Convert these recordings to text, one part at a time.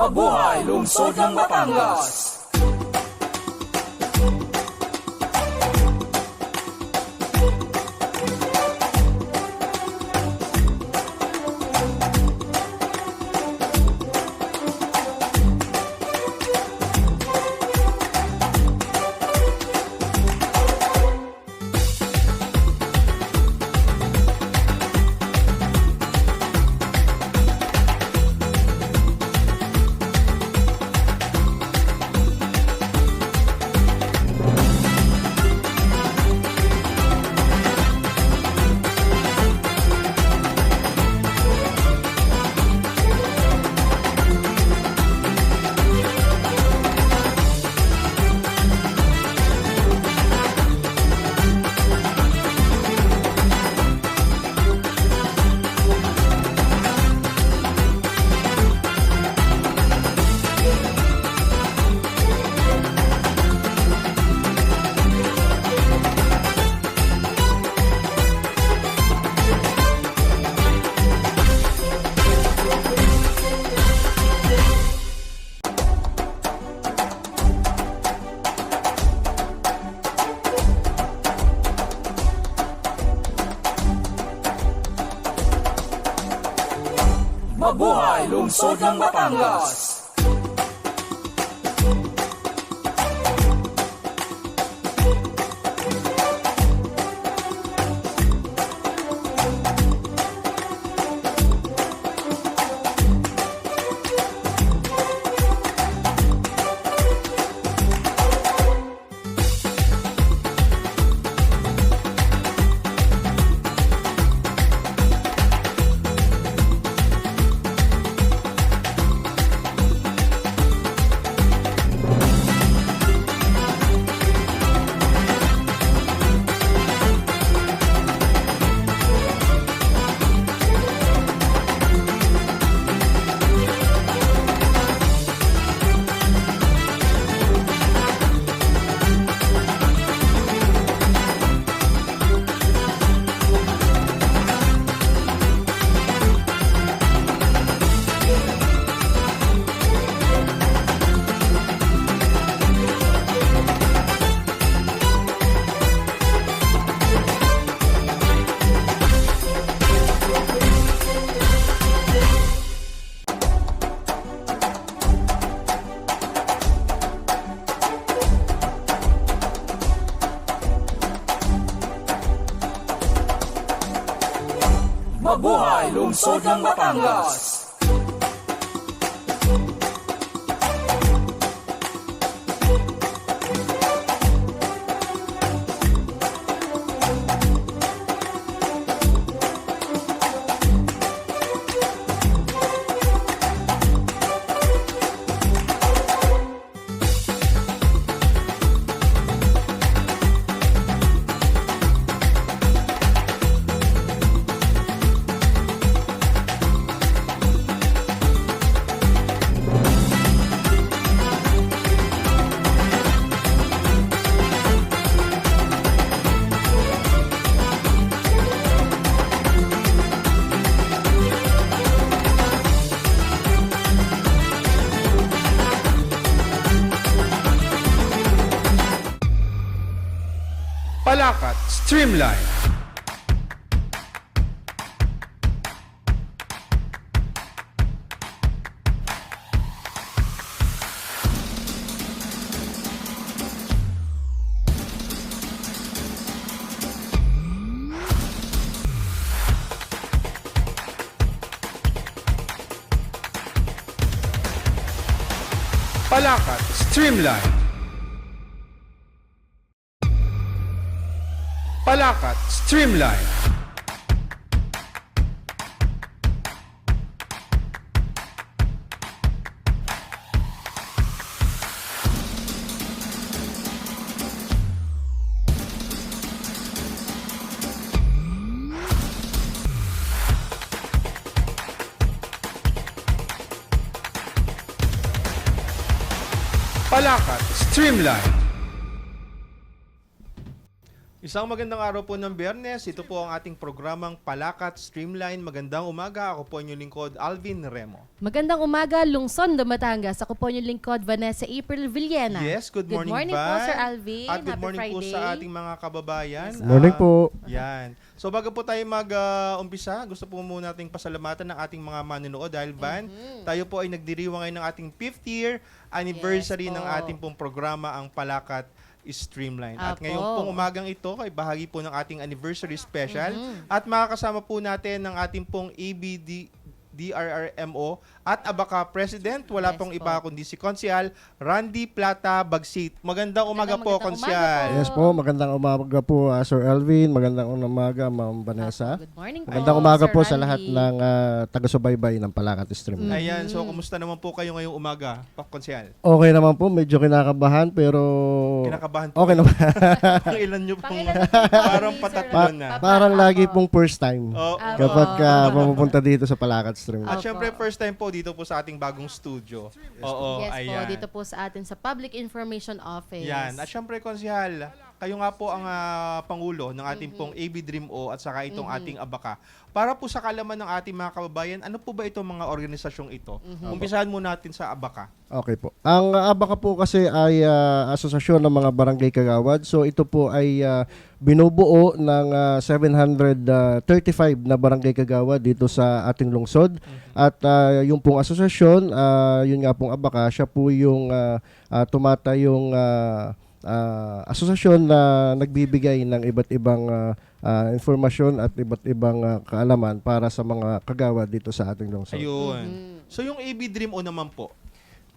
Mabuhay lungsod ng Batangas! Mabuhay lungsod ng Batangas! Mabuhay lungsod ng Batangas! Palakat Streamline. Palakat Streamline. Palakat Streamline. Palakat Streamline. Isang magandang araw po ng Biyernes. Ito po ang ating programang Palakat Streamline. Magandang umaga. Ako po inyong lingkod, Alvin Remo. Magandang umaga, Lungsod de Batangas. Ako po yung lingkod, Vanessa April Villena. Yes, good morning, po, Van. Sir Alvin. At good Happy morning po Friday. sa ating mga kababayan. Morning po. Yan. So bago po tayo mag-umpisa, gusto po muna nating pasalamatan ng ating mga manunood dahil Van, tayo po ay nagdiriwang ngayon ng ating 5th year anniversary Yes po. ng ating pong programa, ang Palakat Streamline. At Apo. ngayong pong umagang ito ay bahagi po ng ating anniversary special at makakasama po natin ng ating pong DRRMO at Abaka President. Wala Yes pong po. iba kundi si Konsyal Randy Plata Bagsit. Magandang umaga po, Magandang Konsyal. umaga Yes po, magandang umaga po Sir Alvin, magandang umaga Ma'am Vanessa. Good morning po, Magandang umaga Sir po sa Randy. lahat ng taga-subaybay ng Palakat Stream. Ayan, so kumusta naman po kayo ngayong umaga, Konsyal? Okay naman po, medyo kinakabahan pero Kinakabahan po. okay naman. Ang ilan nyo pong Pangilan na po parang ni Sir patatlo na. Parang lagi pong first time Oh, kapag mapupunta dito sa Palakat Stream. At Opo. syempre, first time po dito po sa ating bagong studio. Oo, Yes ayan. po, dito po sa atin sa Public Information Office. Yan. At syempre, Konsihal, kayo nga po ang Pangulo ng ating pong AB Dream O at saka itong ating Abaka. Para po sa kalaman ng ating mga kababayan, ano po ba itong mga organisasyong ito? Umpisahan muna natin sa Abaka. Okay po. Ang Abaka po kasi ay asosasyon ng mga barangay kagawad. So ito po ay binubuo ng 735 na barangay kagawad dito sa ating lungsod. At yung pong asosasyon, yun nga pong Abaka, siya po yung tumatayong asosasyon na nagbibigay ng iba't ibang informasyon at iba't ibang kaalaman para sa mga kagawad dito sa ating lungsod. Ayun. So yung AB Dream O naman po,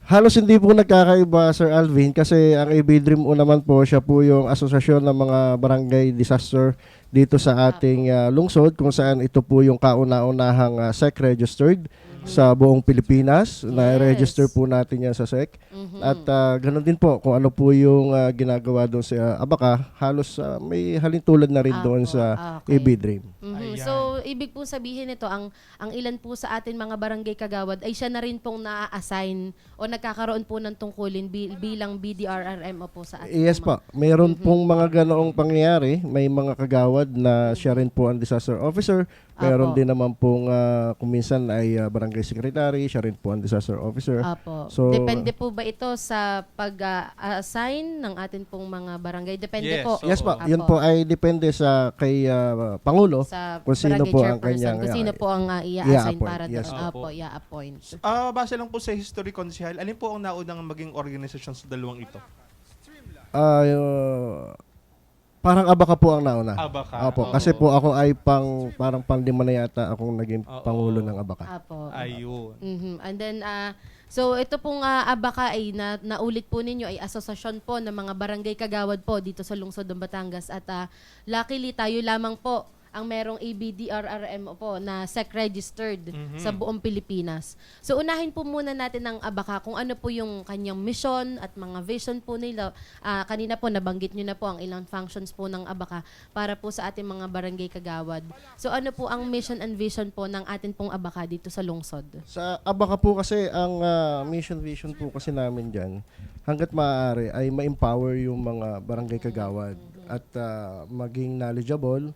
Halos hindi po nagkakaiba, Sir Alvin, kasi ang AB Dream O naman po, siya po yung asosasyon ng mga barangay disaster dito sa ating lungsod, kung saan ito po yung kauna-unahang SEC registered sa buong Pilipinas. Na-register po natin yan sa SEC. At ganun din po, kung ano po yung ginagawa doon sa Abaka, halos may halintulad na rin doon sa okay. AB Dream. Ayan. So, ibig po sabihin nito, ang ilan po sa atin mga barangay kagawad ay siya na rin pong na-assign o nagkakaroon po ng tungkulin bilang BDRRMO po sa atin. Yes po, mayroon pong mga ganoong pangyayari. May mga kagawad na siya rin po ang disaster officer. Mayroon Apo. din naman pong kung minsan ay barangay secretary, siya rin po ang disaster officer. Apo. So, Depende po ba ito sa pag-assign ng atin pong mga barangay? Depende Yes. po. So, Yes po, Apo. yun po ay depende sa kay Pangulo Sa kung sino barangay po ang chairperson, kanyang kung sino po ang i-assign i-appoint. para Yes. doon. Opo. Apo, i-appoint. base lang po sa history, Konsihal, alin po ang naunang maging organisasyon sa dalawang ito? Parang Abaka po ang nauna. Abaka. Opo, Oo. kasi po ako ay parang panglima na yata akong naging Oo. Pangulo ng Abaka. Apo. Ayun. And then, so ito pong Abaka ay naulit po ninyo ay asosasyon po ng mga barangay kagawad po dito sa lungsod ng Batangas. At luckily tayo lamang po ang merong ABDRRMO po na SEC registered sa buong Pilipinas. So unahin po muna natin ang Abaka kung ano po yung kanyang mission at mga vision po nila. Kanina po nabanggit nyo na po ang ilang functions po ng Abaka para po sa ating mga barangay kagawad. So ano po ang mission and vision po ng atin pong Abaka dito sa lungsod? Sa Abaka po kasi ang mission vision po kasi namin diyan hangga't maaari ay ma-empower yung mga barangay kagawad at maging knowledgeable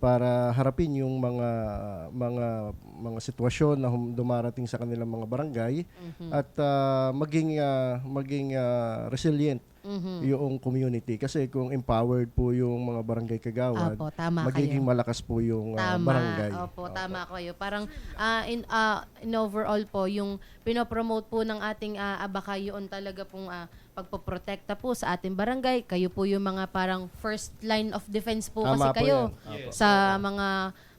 para harapin yung mga sitwasyon na dumarating sa kanilang mga barangay at maging resilient yung community kasi kung empowered po yung mga barangay kagawad, Apo, tama magiging kayo. malakas po yung Tama. barangay. Opo, tama kayo. Parang in overall po, yung pinopromote po ng ating Abaka yun talaga pong pagpoprotekta po sa ating barangay. Kayo po yung mga parang first line of defense po Tama kasi po kayo yan. Opo. sa mga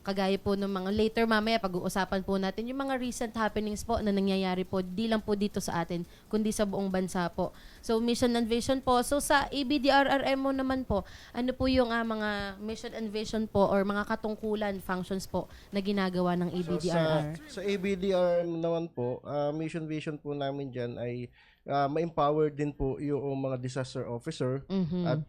kagaya po ng mga later mamaya pag-uusapan po natin yung mga recent happenings po na nangyayari po di lang po dito sa atin kundi sa buong bansa po. So mission and vision po. So sa ABDRRMO naman po, ano po yung mga mission and vision po or mga katungkulan, functions po na ginagawa ng ABDRR? Sa ABDR naman po, mission vision po namin dyan ay ma-empower din po yung mga disaster officer at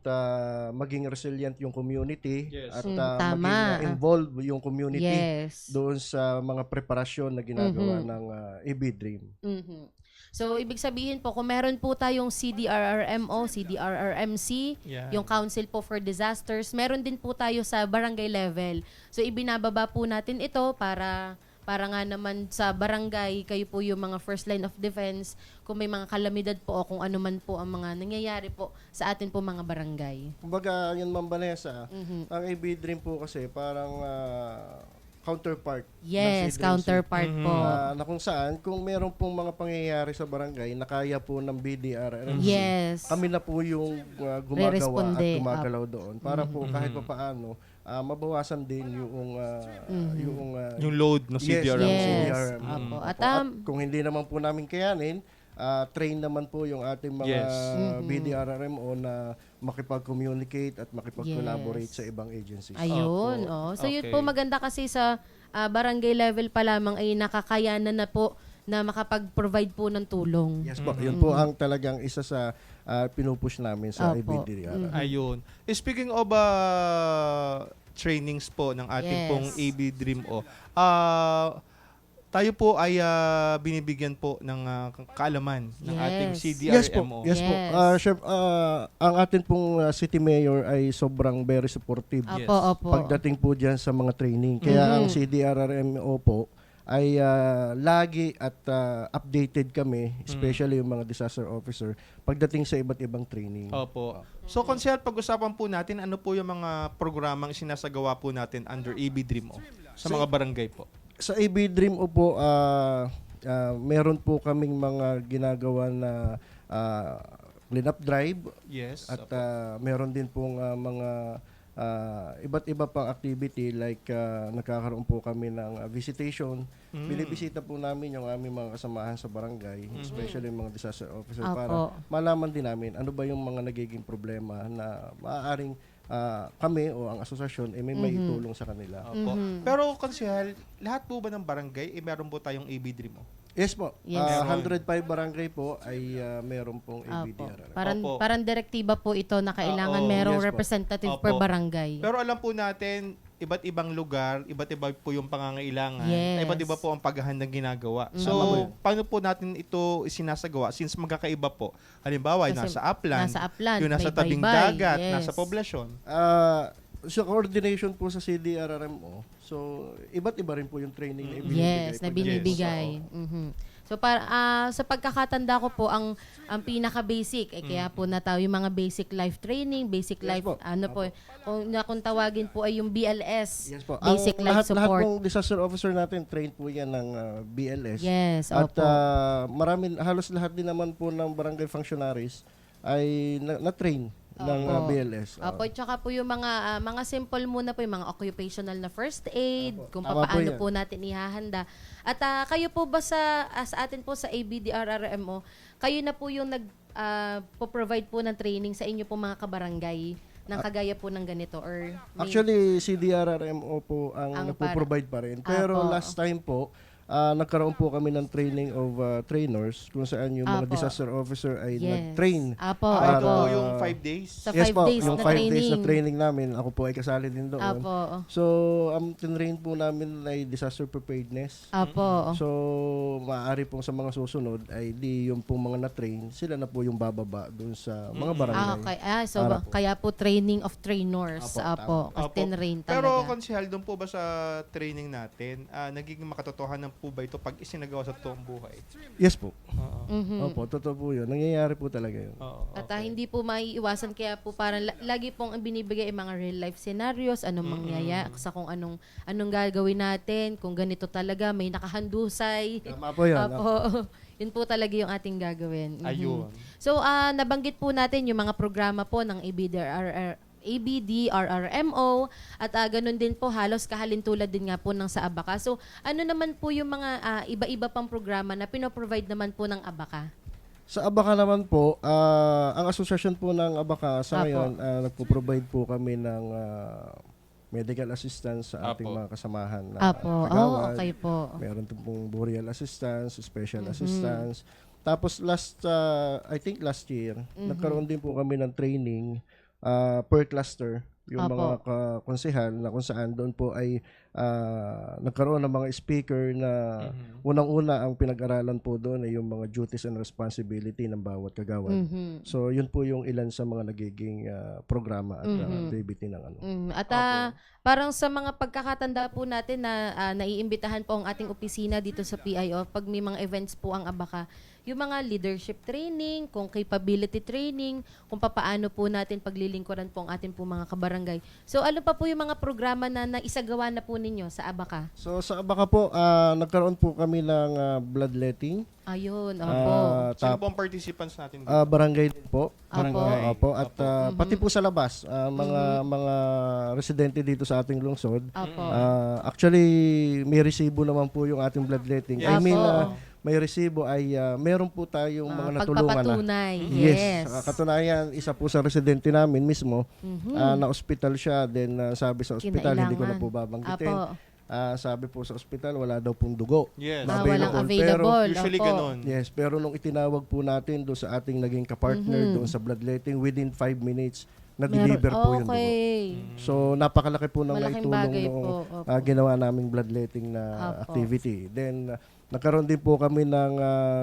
maging resilient yung community Yes. at Tama. maging involved yung community Yes. doon sa mga preparasyon na ginagawa ng AB Dream. Mhm. So, ibig sabihin po, kung meron po tayong CDRRMO, CDRRMC, Yan. yung Council po for Disasters, meron din po tayo sa barangay level. So, ibinababa po natin ito para nga naman sa barangay, kayo po yung mga first line of defense, kung may mga kalamidad po o kung ano man po ang mga nangyayari po sa atin po mga barangay. Kumbaga, yun Ma'am Vanessa, ang AB Dream po kasi parang counterpart. ng Yes, CDMC. counterpart po. Na kung saan, kung meron pong mga pangyayari sa barangay na kaya po ng BDRRMC, Yes. kami na po yung gumagawa at Re-responde. gumagalaw doon para po kahit pa paano mabawasan din Yung load ng CDRM. Yes. CDRM. Apo. Opo. At, At kung hindi naman po namin kayanin, train naman po yung ating mga Yes. BDRRMO na makipag-communicate at makipag-collaborate sa ibang agencies. Ayun. Opo. So, yun Okay. po maganda kasi sa barangay level pa lamang ay nakakayanan na po na makapag-provide po ng tulong. Yes po, yun po ang talagang isa sa pinupush namin sa Opo. ABDRRM. Ayun. Speaking of trainings po ng ating Yes. pong AB Dream O, tayo po ay binibigyan po ng kaalaman ng ating Yes. CDRMO. Yes po. Yes. Chef, ang atin pong city mayor ay sobrang very supportive Yes. Opo. pagdating po diyan sa mga training. Kaya ang CDRRMO po ay lagi at updated kami, especially yung mga disaster officer, pagdating sa iba't ibang training. Opo. So, Konsehal, pag-usapan po natin ano po yung mga programang sinasagawa po natin under AB Dream O sa mga barangay po. Sa AB Dream O po, meron po kaming mga ginagawa na cleanup drive Yes. at opo. meron din pong mga iba't iba pang activity like nagkakaroon po kami ng visitation. Binibisita po namin yung aming mga kasamahan sa barangay, especially yung mga disaster officer Opo. para malaman din namin ano ba yung mga nagiging problema na maaaring kami o ang asosasyon may maitulong sa kanila. Opo. Pero, Konsehal, lahat po ba ng barangay meron po tayong AB Dream O? Yes po. Yes. 105 barangay po ay meron pong Opo. ABDRRM. Opo. Parang direktiba po ito na kailangan Oo, merong yes po. representative Opo. per barangay. Pero alam po natin, iba't ibang lugar, iba't iba po yung pangangailangan, Yes. iba't iba po ang paghahandang ginagawa. Mm. So, Tama po yun. paano po natin ito isinasagawa since magkakaiba po? Halimbawa, Kasi nasa upland, nasa upland, yung nasa may tabing baybay, dagat, yes. nasa poblasyon. Sa coordination po sa CDRRMO, so iba't iba rin po yung training na ibinibigay. Yes, na binibigay. Mhm. So para sa pagkakatanda ko po ang pinaka-basic kaya po nataw yung mga basic life training, basic Yes life po. kung tawagin po ay yung BLS. Yes po. Basic life Lahat support. pong disaster officer natin trained po yan ng BLS. Yes, At opo. halos lahat din naman po ng barangay functionaries ay na-train ng Opo. BLS. Opo, tsaka po yung mga simple muna po, yung mga occupational na first aid, kung Tama po paano yan. po natin ihahanda. At kayo po ba sa atin po sa ABDRRMO, kayo na po yung po-provide po ng training sa inyo po mga kabarangay ng kagaya po ng ganito or may- Actually, CDRRMO po ang Ang nagpo-provide pa rin. Pero Apo. last time po, nagkaroon po kami ng training of trainers kung saan yung mga Apo. disaster officer ay Yes. nag-train. Apo, Ito opo. po yung 5 days. Sa Yes 5 po, days yung na 5 days na training. training namin, ako po ay kasali din doon. Apo. So, ang tinrain po namin ay disaster preparedness. Apo. So, maaari pong sa mga susunod ay di yung pong mga na-train, sila na po yung bababa doon sa mga barangay. Okay. So Para po. kaya po training of trainers. Apo, Apo. Kasi Opo. tinrain talaga. Pero, Konsehal, doon po ba sa training natin, nagiging makatotohanan po ba ito pag isinagawa sa toong buhay? Yes po. Oo. Mhm. Opo, totoo po yun. Nangyayari po talaga yun. Oo, At okay. hindi po maiiwasan kaya po parang lagi pong binibigay ang mga real life scenarios, anong mangyaya sa kung anong gagawin natin, kung ganito talaga may nakahandusay. Tama po yun. Apo. Yun po talaga yung ating gagawin. Mhm. Ayun. So nabanggit po natin yung mga programa po ng ABDRRMO at ganun din po halos kahalintulad din nga po ng sa Abaca. So ano naman po yung mga iba-iba pang programa na pinoprovide naman po ng Abaca? Sa Abaca naman po, ang asosasyon po ng Abaca sa Apo. ngayon, nagpo-provide po kami ng medical assistance sa ating Apo. mga kasamahan na Apo. kagawad. Okay po. Meron din pong burial assistance, special assistance. Tapos I think last year, nagkaroon din po kami ng training per cluster yung Apo. mga konsehal na kung saan doon po ay nagkaroon ng mga speaker na unang-una ang pinag-aralan po doon ay yung mga duties and responsibility ng bawat kagawad. So yun po yung ilan sa mga nagiging programa at activity ng ano. At parang sa mga pagkakatanda po natin na naiimbitahan po ang ating opisina dito sa PIO pag may mga events po ang Abaka, yung mga leadership training, kung capability training, kung papaano po natin paglilingkuran po ang ating po mga kabarangay. So ano pa po yung mga programa na naisagawa na po ninyo sa Abaka? So sa Abaka po, nagkaroon po kami ng bloodletting. Ayun, opo. Sino po ang participants natin dito? Barangay din po. Barangay. Opo. At pati po sa labas, mga residente dito sa ating lungsod. Opo. Actually, may resibo naman po yung ating bloodletting. I mean, may resibo ay meron po tayong mga natulungan na. Pagpapatunay. Yes. Yes. Katunayan, isa po sa residente namin mismo, na-hospital siya, then sabi sa ospital, hindi ko na po babanggitin. Apo. Sabi po sa ospital, wala daw pong dugo. Yes. Walang Pero available. Usually Opo. ganun. yes, pero nung itinawag po natin doon sa ating naging kapartner doon sa bloodletting, within 5 minutes, na-deliver po yung dugo. Okay. So, napakalaki po ng Malaking naitulong bagay nung po. Opo. ginawa naming bloodletting na Opo. activity. Then, nagkaroon din po kami ng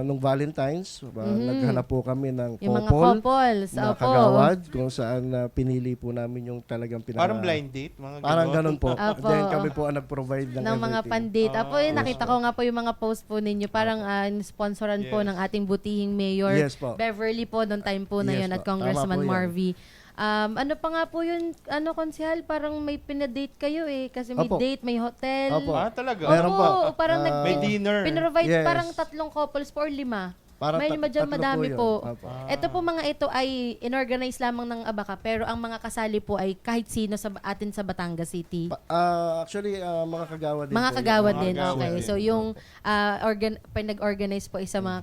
nung Valentine's. Naghanap po kami ng Yung mga couple couples. na Opo. kagawad kung saan pinili po namin yung talagang Parang blind date, mga Parang ganun po. Opo. Then kami po ang nag-provide ng Ng mga everything. pandate. Apo, yun, nakita ko nga po yung mga post po ninyo. Parang sponsoran po Yes. ng ating butihing mayor, Yes po. Beverly po, noong time po na Yes yun, at po. Congressman Tama po yan. Marvy. Ano pa nga po yun, konsehal, parang may pinadate kayo eh. Kasi may Opo. date, may hotel. Opo. Talaga? Meron Opo, pa. parang May dinner. pinrovide Yes. parang 3 couples for 5. Parang May tatlo madami yun. po. Opo. Ito po mga ito ay inorganize lamang ng Abaka, pero ang mga kasali po ay kahit sino sa atin sa Batangas City. Actually, mga kagawad din Mga po kagawad Mga din, kagawad okay. din. So yung pinag-organize po isa mga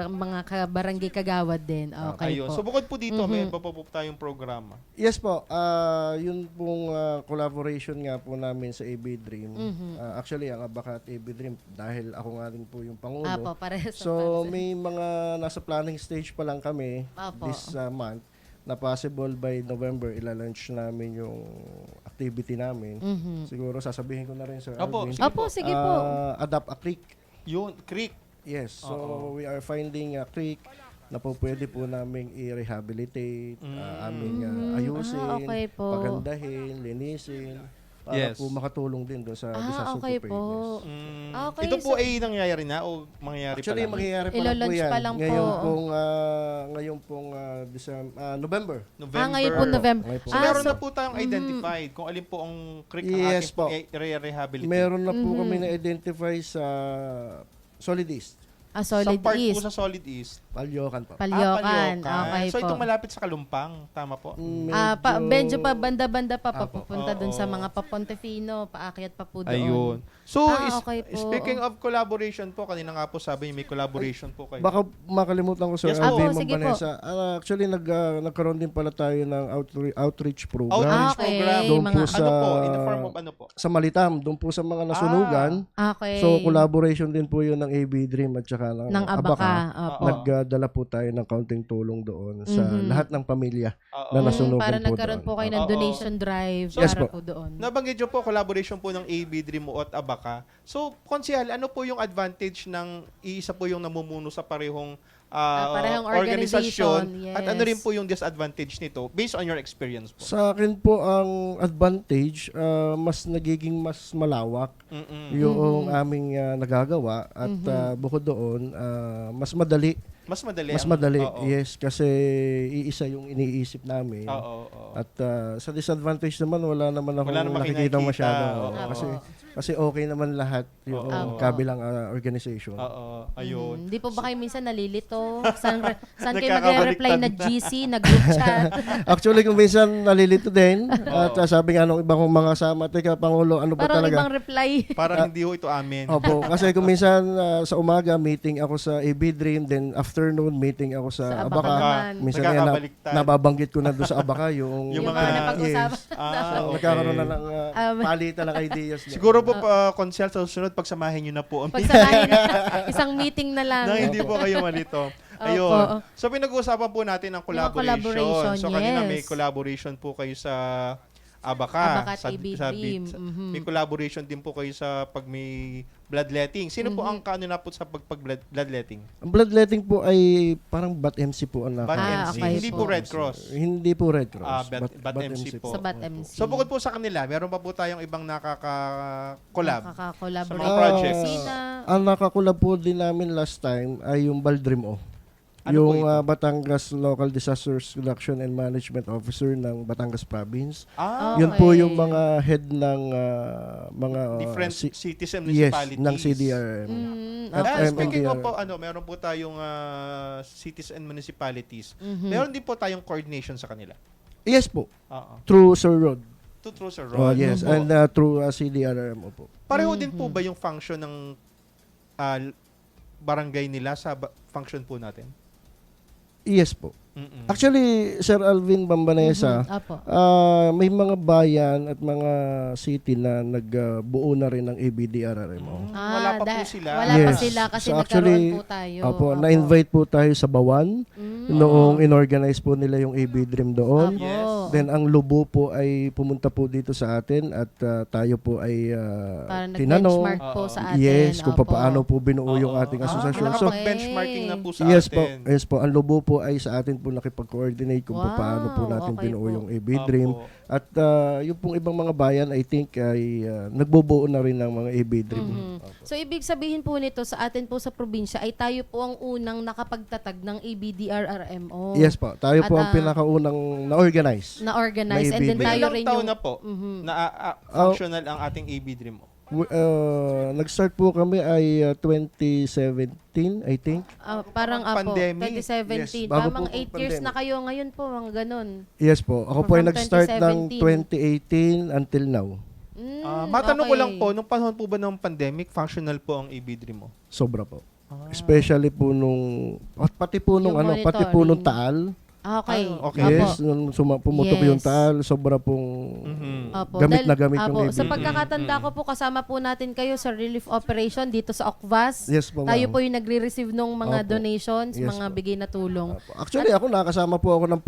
mga kabarangay kagawad din. Okay Ayun. po. So bukod po dito, may pa po tayong programa. Yes po. Yun pong collaboration nga po namin sa AB Dream. Actually, ang Abaka at AB Dream, dahil ako nga rin po yung Pangulo. Apo, parehas. So, may mga nasa planning stage pa lang kami Apo. this month na possible by November ilalunch namin yung activity namin. Siguro sasabihin ko na rin Sir Opo, Alvin. sige Opo, sige po. Adopt a creek. Yun, Creek. Yes. So, we are finding a creek na po pwede po naming i-rehabilitate, aming ayusin, okay po. pagandahin, linisin, para Yes. po makatulong din doon sa disaster okay preparedness. po. Okay, Ito po so- ay nangyayari na o mangyayari Actually, pa lang? mangyayari pa lang po Ilo-launch yan. pa lang po. Ngayon pong November. November. Ngayon po November. Ngayon po. So meron na po tayong identified kung alin po ang creek ang Yes ating po po. i-rehabilitate. Meron na po kami na-identify sa Solid East, Solid Sa part po East. sa Solid East. Palyokan po. Palyokan. Palyokan. Okay So po. itong malapit sa Kalumpang, tama po? Medyo pa banda-banda pa Apo. papunta dun sa Oo. mga Papontefino, paakyat pa po doon. Ayun. So, Okay po. speaking of collaboration po, kanina nga po sabi niyo may collaboration po kayo. Baka makalimutan ko Sir Yes, Alvin, po. Ma'am Sige po. Vanessa. Actually, nagkaroon din pala tayo ng outreach program. Outreach Okay, program. Doon po mga- sa, Ano po? In the form of ano po? sa Malitam, doon po sa mga nasunugan. Okay. So, collaboration din po yun ng AB Dream at saka ng ng Abaka. Opo. Nagdala po tayo ng kaunting tulong doon sa lahat ng pamilya Oo. na nasunugan Para po nagkaroon doon. po kayo ng Oo. donation drive Yes para po. po doon. Nabanggit niyo po, collaboration po ng AB Dream at Abaka. So, Konsehal, ano po yung advantage ng iisa po yung namumuno sa parehong parehong organisasyon? organization, At ano yes. rin po yung disadvantage nito based on your experience po? Sa akin po, ang advantage, mas nagiging mas malawak yung aming nagagawa at bukod doon, mas madali. Mas madali. Mas madali, Oo. yes, kasi iisa yung iniisip namin. Oo. oo. At sa disadvantage naman, wala naman akong Wala naman nakikita nakikita, masyado. oo. Kasi okay naman lahat yung Oo. kabilang organization. Oo. Ayun. Hindi po ba kayo minsan nalilito? Saan kayo Nagkakabaliktad magre-reply na na. GC, na group chat? Actually, kung minsan nalilito din. At sabi nga nung ibang kong mga kasama, teka, Pangulo, ano ba Parang talaga? ibang reply. Parang hindi ho ito amin. Opo, kasi kung minsan sa umaga, meeting ako sa AB Dream, then afternoon, meeting ako Sa sa Abaka Abaka. naman. Minsan nga Nagkakabaliktad. nababanggit ko na doon sa Abaka yung Yung mga napag-usapan. yes. Okay. Nagkakaroon na ng palitan ng ideas. Siguro po, Konsehal, sa susunod, pagsamahin nyo na po. Pagsamahin na, isang meeting na lang. na hindi po kayo malito. Ayun. Opo. So pinag-uusapan po natin ang collaboration. collaboration, So kanina yes. may collaboration po kayo sa Abaka at sa, AB sa Dream. bit. Mhm. May collaboration din po kayo sa pag may bloodletting. Sino po ang kanina po sa bloodletting? Ang bloodletting po ay parang Bat MC po ang Bat Ah, MC. okay Hindi po. po Red Cross. Hindi po Red Cross. Bat MC po. Sa Bat MC. So bukod po sa kanila, meron pa po tayong ibang nakaka-collab. Nakaka-collaborate. Sa mga projects. Sina, Ang nakakulab po din namin last time ay yung Baldrim O. Ano po Yung ito? Batangas Local Disasters Reduction and Management Officer ng Batangas Province. Okay. Yun po yung mga head ng mga Different ci- cities and yes, municipalities. ng CDRM. okay. Speaking of MNDR. po, meron po tayong cities and municipalities. Mhm. Meron din po tayong coordination sa kanila. Yes po, Oo. through Sir Rod. True, Sir Oh, Ron. yes, Opo. and through CDRM po. Pareho din po ba yung function ng barangay nila sa function po natin? Yes po. Mm-mm. Actually, Sir Alvin Bambanesa, Apo. may mga bayan at mga city na nagbuo na rin ng ABDRRMO. Wala pa po sila. Wala pa Yes. sila kasi So, nagkaroon actually, po tayo. Opo, na-invite po tayo sa Bawan Mm. noong inorganize po nila yung AB Dream doon. Apo. Yes. Then ang Lubo po ay pumunta po dito sa atin at tayo po ay Parang tinanong. nag-benchmark po sa atin. Yes, kung Opo. paano po binuo yung Oo. ating asosasyon. So, Nakapag-benchmarking na po sa yes po, atin. yes po. Ang Lubo po ay sa atin po nakipag-coordinate kung Wow, paano po natin okay binuo po. yung AB Dream. Opo. At yung pong ibang mga bayan, I think ay nagbubuo na rin ng mga AB Dream. Mhm. So, ibig sabihin po nito sa atin po sa probinsya ay tayo po ang unang nakapagtatag ng ABDRRMO. Yes po, tayo po At, ang pinakaunang na-organize. Na-organize. Na And then ABD. tayo Ilang rin taon yung... na po Mhm. na functional ang ating AB Dream? Nag-start po kami ay 2017, I think. Parang Pandemic. 2017. Yes, bago Tamang po 8 years pandemic. na kayo ngayon po, mga ganun. Yes po. Ako po ay From nag-start ng 2017. 2018 until now. Matanong ko okay. lang po, nung panahon po ba ng pandemic, functional po ang AB Dream mo? Sobra po. Especially po nung pati po nung Yung pati po nung monitoring. Taal. Okay. Okay. Yes, nung pumutok yung Yes. Taal, sobra pong Opo. gamit Dahil- na gamit yung Opo. AB. Sa pagkakatanda ko po, kasama po natin kayo sa relief operation dito sa Okvas. Yes po, Tayo ma'am. po yung nagre-receive ng mga Opo. donations, Yes mga po. bigay na tulong. Actually, ako nakasama po ako ng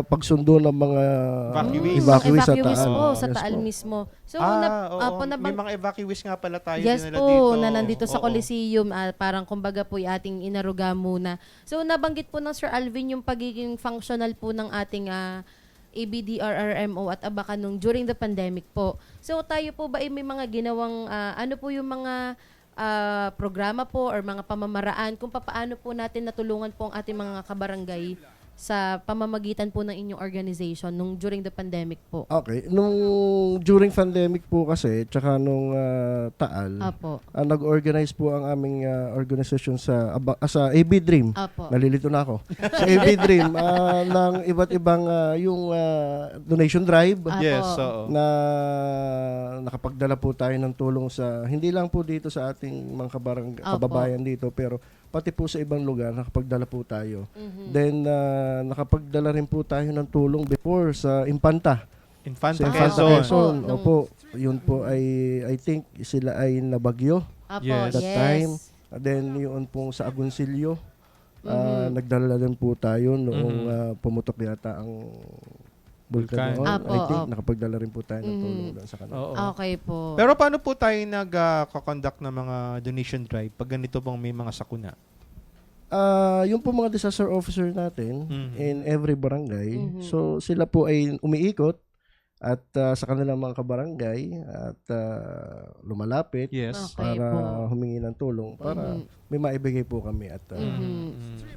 pagsundo ng mga Evacuees. evacuees sa Evacuees Taal. po, sa Yes Taal po. mismo. So, Oo. nabang- May mga evacuees nga pala tayo Yes dinala po, dito. na nandito sa Oo. Coliseum, parang kumbaga po yung ating inaruga muna. So nabanggit po ng Sir Alvin yung pagiging functional po ng ating ABDRRMO at Abaka nung during the pandemic po. So tayo po ba ay may mga ginawang, ano po yung mga programa po or mga pamamaraan kung paano po natin natulungan po ang ating mga kabarangay sa pamamagitan po ng inyong organization nung during the pandemic po? Okay. Nung during pandemic po kasi, tsaka nung Taal, Apo. nag-organize po ang aming organisasyon sa AB Dream. Apo. Nalilito na ako. Sa AB Dream, ng iba't ibang yung donation drive Apo. Yes, oo. na nakapagdala po tayo ng tulong sa, hindi lang po dito sa ating mga Apo. kababayan dito, pero pati po sa ibang lugar, nakapagdala po tayo. Mhm. Then, nakapagdala rin po tayo ng tulong before sa Impanta. Infanta Sa Infanta Quezon. Quezon. Nung- Opo. Yun po ay, I think, sila ay nabagyo Apo, Yes. that yes. time. Then, yun pong sa Agoncillo. Nagdala din po tayo noong pumutok yata ang Vulkan. bulkan noon. Apo, I think, opo. nakapagdala rin po tayo ng tulong doon sa kanila. Oo. Okay po. Pero paano po tayo nag-conduct ng mga donation drive pag ganito pong may mga sakuna? Yung po mga disaster officer natin Mhm. in every barangay, so sila po ay umiikot at sa kanilang mga kabarangay at lumalapit Yes. Okay para po. humingi ng tulong para may maibigay po kami at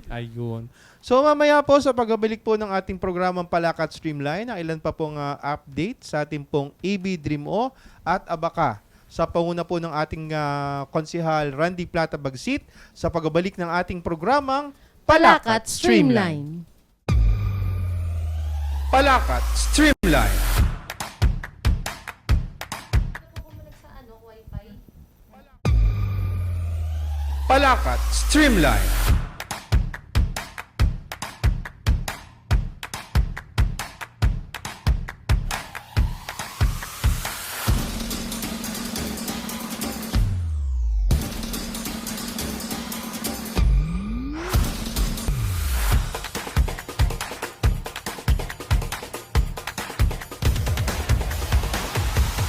Ayun. So mamaya po sa pagbabalik po ng ating programang Palakat Streamline, ang ilan pa pong update sa ating pong AB Dream O at Abaka. Sa panguna po ng ating konsihal Randy Plata Bagsit sa pagbabalik ng ating programang Palakat Streamline. Palakat Streamline. Palakat Streamline.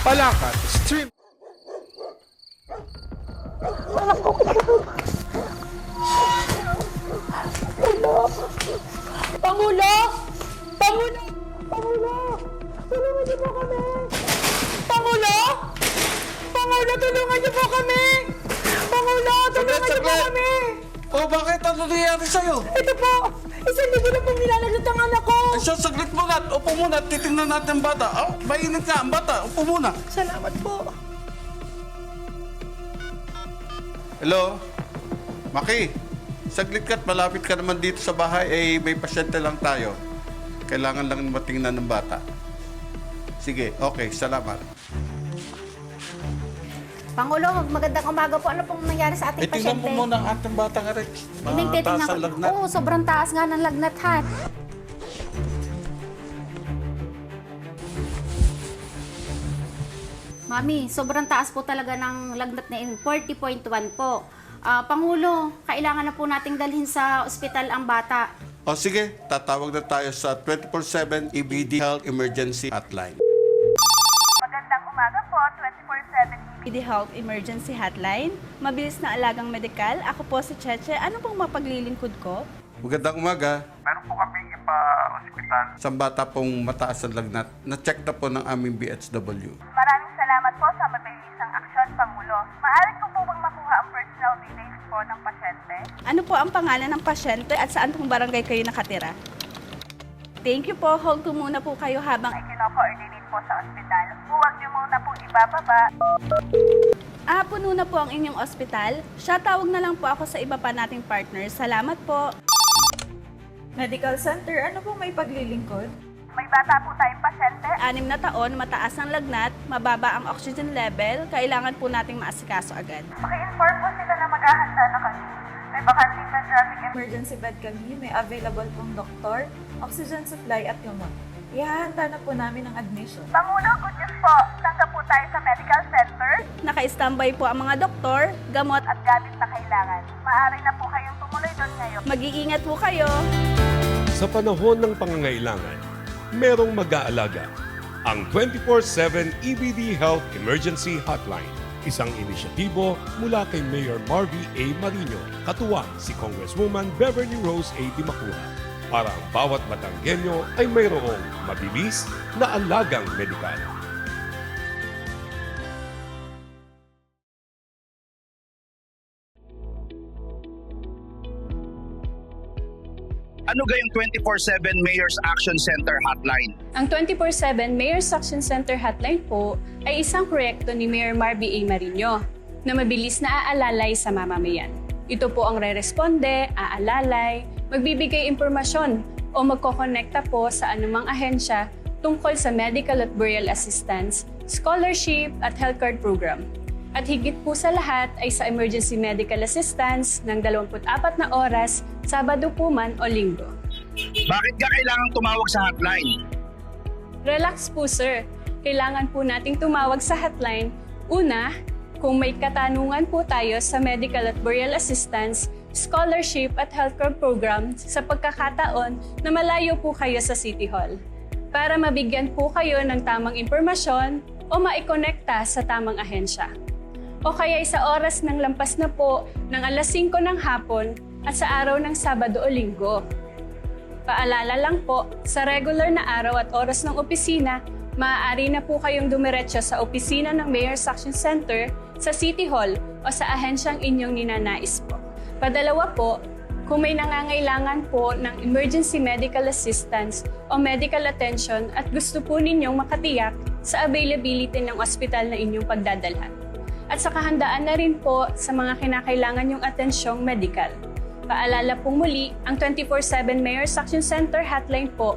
Palakat Stream Pangulo! Pangulo! Pangulo! Tulungan niyo po kami! Pangulo! Pangulo, tulungan niyo po kami! Pangulo, tulungan niyo po kami! Oh, bakit? Ano nangyayari sa'yo? Ito po! 1,000 na pong nilalagot ang anak ko! Ay, siya, saglit muna. Upo muna. Titingnan natin ang bata. Oh, mainit nga ang bata. Upo muna. Salamat po! Hello? Maki, saglit ka't malapit ka naman dito sa bahay. Eh, may pasyente lang tayo. Kailangan lang matingnan ng bata. Sige, okay. Salamat. Pangulo, magandang umaga po. Ano pong nangyari sa ating Tingnan pasyente? mo muna ang ating bata nga rin. Titingnan ko. lagnat. Oo, sobrang taas nga ng lagnat, ha? Mami, sobrang taas po talaga ng lagnat na 40.1 po. Pangulo, kailangan na po nating dalhin sa ospital ang bata. O sige, tatawag na tayo sa 24/7 EBD Health Emergency Hotline. Magandang umaga po, 24/7 EBD Health Emergency Hotline. Mabilis na alagang medikal. Ako po si Cheche. Ano pong mapaglilingkod ko? Magandang umaga. Meron po kaming ipa-ospital. Sa bata pong mataas ang lagnat. Na-check na po ng aming BHW. Maraming salamat po sa mabilisang aksyon, Pangulo. Maaari ko po bang makuha ang personal details po ng pasyente? Ano po ang pangalan ng pasyente at saan pong barangay kayo nakatira? Thank you po. Hold ko muna po kayo habang ikino-coordinate po sa ospital. Huwag niyo muna po ibababa. Puno na po ang inyong ospital. Siya, tawag na lang po ako sa iba pa nating partners. Salamat po. Medical Center, ano pong may paglilingkod? May bata po tayong pasyente. 6 na taon, mataas ang lagnat, mababa ang oxygen level. Kailangan po nating maasikaso agad. Paki-inform po sila na maghahanda na kami. May bakanting na traffic Emergency bed kami, may available pong doktor, oxygen supply at gamot. Ihahanda na po namin ang admission. Pangulo, good news po. Tanggap po tayo sa medical center. Naka-standby po ang mga doktor, gamot at gamit na kailangan. Maaari na po kayong tumuloy doon ngayon. Mag-iingat po kayo. Sa panahon ng pangangailangan, merong mag-aalaga. Ang 24/7 EBD Health Emergency Hotline. Isang inisyatibo mula kay Mayor Marvy A. Marino, katuwang si Congresswoman Beverly Rose A. Dimacuha, para ang bawat Batanggenyo ay mayroong mabilis na alagang medikal. Ano gayong 24/7 Mayor's Action Center Hotline? Ang 24/7 Mayor's Action Center Hotline po ay isang proyekto ni Mayor Marvy A. Marino na mabilis na aalalay sa mamamayan. Ito po ang re-responde, aalalay, magbibigay impormasyon o magkokonekta po sa anumang ahensya tungkol sa medical at burial assistance, scholarship at health card program. At higit po sa lahat ay sa emergency medical assistance ng 24 na oras, Sabado po man o Linggo. Bakit ka kailangang tumawag sa hotline? Relax po sir, kailangan po nating tumawag sa hotline. Una, kung may katanungan po tayo sa medical at burial assistance, scholarship at healthcare program sa pagkakataon na malayo po kayo sa City Hall. Para mabigyan po kayo ng tamang impormasyon o maikonekta sa tamang ahensya. O kaya sa oras ng lampas na po ng alas 5 ng hapon at sa araw ng Sabado o Linggo. Paalala lang po, sa regular na araw at oras ng opisina, maaari na po kayong dumiretso sa opisina ng Mayor's Action Center sa City Hall o sa ahensyang inyong ninanais po. Padalawa po, kung may nangangailangan po ng emergency medical assistance o medical attention at gusto po ninyong makatiyak sa availability ng ospital na inyong pagdadalhan. At sa kahandaan na rin po sa mga kinakailangan yung atensyong medical. Paalala pong muli, ang 24/7 Mayor's Action Center Hotline po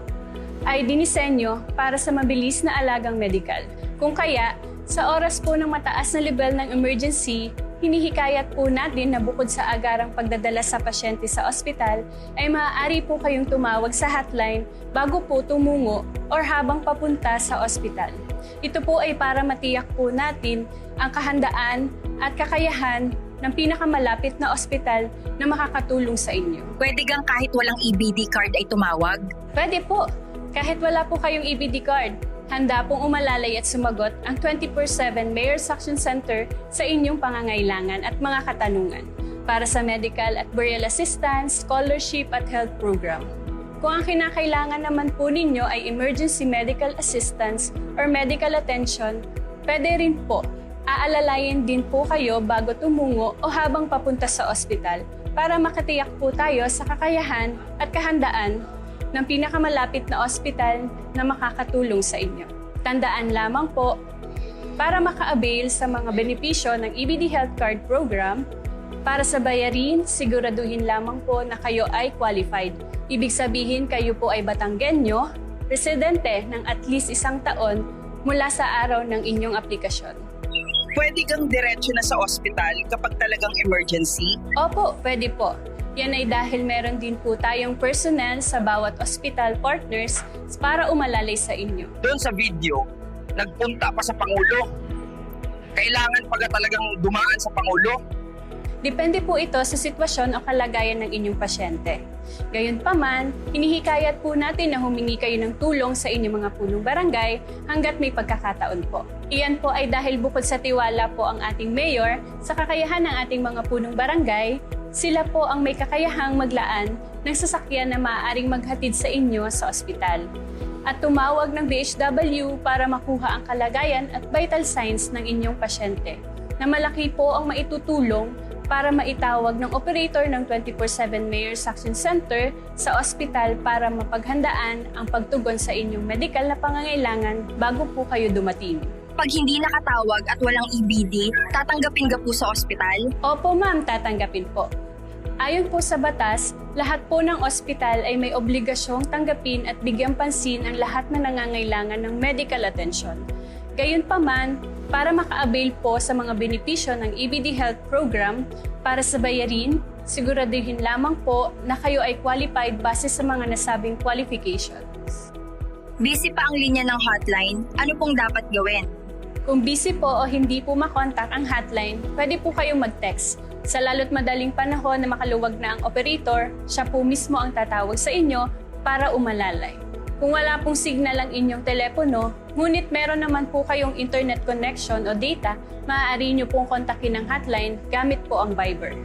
ay dinisenyo para sa mabilis na alagang medical. Kung kaya, sa oras po ng mataas na level ng emergency, hinihikayat po natin na bukod sa agarang pagdadala sa pasyente sa ospital, ay maaari po kayong tumawag sa hotline bago po tumungo or habang papunta sa ospital. Ito po ay para matiyak po natin ang kahandaan at kakayahan ng pinakamalapit na ospital na makakatulong sa inyo. Pwede gang kahit walang EBD card ay tumawag? Pwede po. Kahit wala po kayong EBD card, handa pong umalalay at sumagot ang 24/7 Mayor's Action Center sa inyong pangangailangan at mga katanungan para sa medical at burial assistance, scholarship at health program. Kung ang kinakailangan naman po ninyo ay emergency medical assistance or medical attention, pwede rin po. Aalalayan din po kayo bago tumungo o habang papunta sa ospital para makatiyak po tayo sa kakayahan at kahandaan ng pinakamalapit na ospital na makakatulong sa inyo. Tandaan lamang po, para maka-avail sa mga benepisyo ng EBD Health Card Program, para sa bayarin, siguraduhin lamang po na kayo ay qualified. Ibig sabihin kayo po ay Batanggenyo, residente ng at least 1 taon mula sa araw ng inyong aplikasyon. Pwede kang diretso na sa ospital kapag talagang emergency? Opo, pwede po. Yan ay dahil meron din po tayong personnel sa bawat hospital partners para umalalay sa inyo. Doon sa video, nagpunta pa sa Pangulo. Kailangan pag talagang dumaan sa Pangulo? Depende po ito sa sitwasyon o kalagayan ng inyong pasyente. Gayunpaman, hinihikayat po natin na humingi kayo ng tulong sa inyong mga punong barangay hanggat may pagkakataon po. Iyan po ay dahil bukod sa tiwala po ang ating mayor sa kakayahan ng ating mga punong barangay, sila po ang may kakayahang maglaan ng sasakyan na maaaring maghatid sa inyo sa ospital. At tumawag ng BHW para makuha ang kalagayan at vital signs ng inyong pasyente na malaki po ang maitutulong para maitawag ng operator ng 24/7 Mayor's Action Center sa ospital para mapaghandaan ang pagtugon sa inyong medical na pangangailangan bago po kayo dumating. Pag hindi nakatawag at walang EBD, tatanggapin ka po sa ospital? Opo ma'am, tatanggapin po. Ayon po sa batas, lahat po ng ospital ay may obligasyong tanggapin at bigyang pansin ang lahat na nangangailangan ng medical attention. Gayunpaman, para maka-avail po sa mga benepisyo ng EBD Health Program, para sa bayarin, siguraduhin lamang po na kayo ay qualified base sa mga nasabing qualifications. Busy pa ang linya ng hotline, ano pong dapat gawin? Kung busy po o hindi po makontak ang hotline, pwede po kayong mag-text. Sa lalo't madaling panahon na makaluwag na ang operator, siya po mismo ang tatawag sa inyo para umalalay. Kung wala pong signal ang inyong telepono, ngunit meron naman po kayong internet connection o data, maaari nyo pong kontakin ang hotline gamit po ang Viber.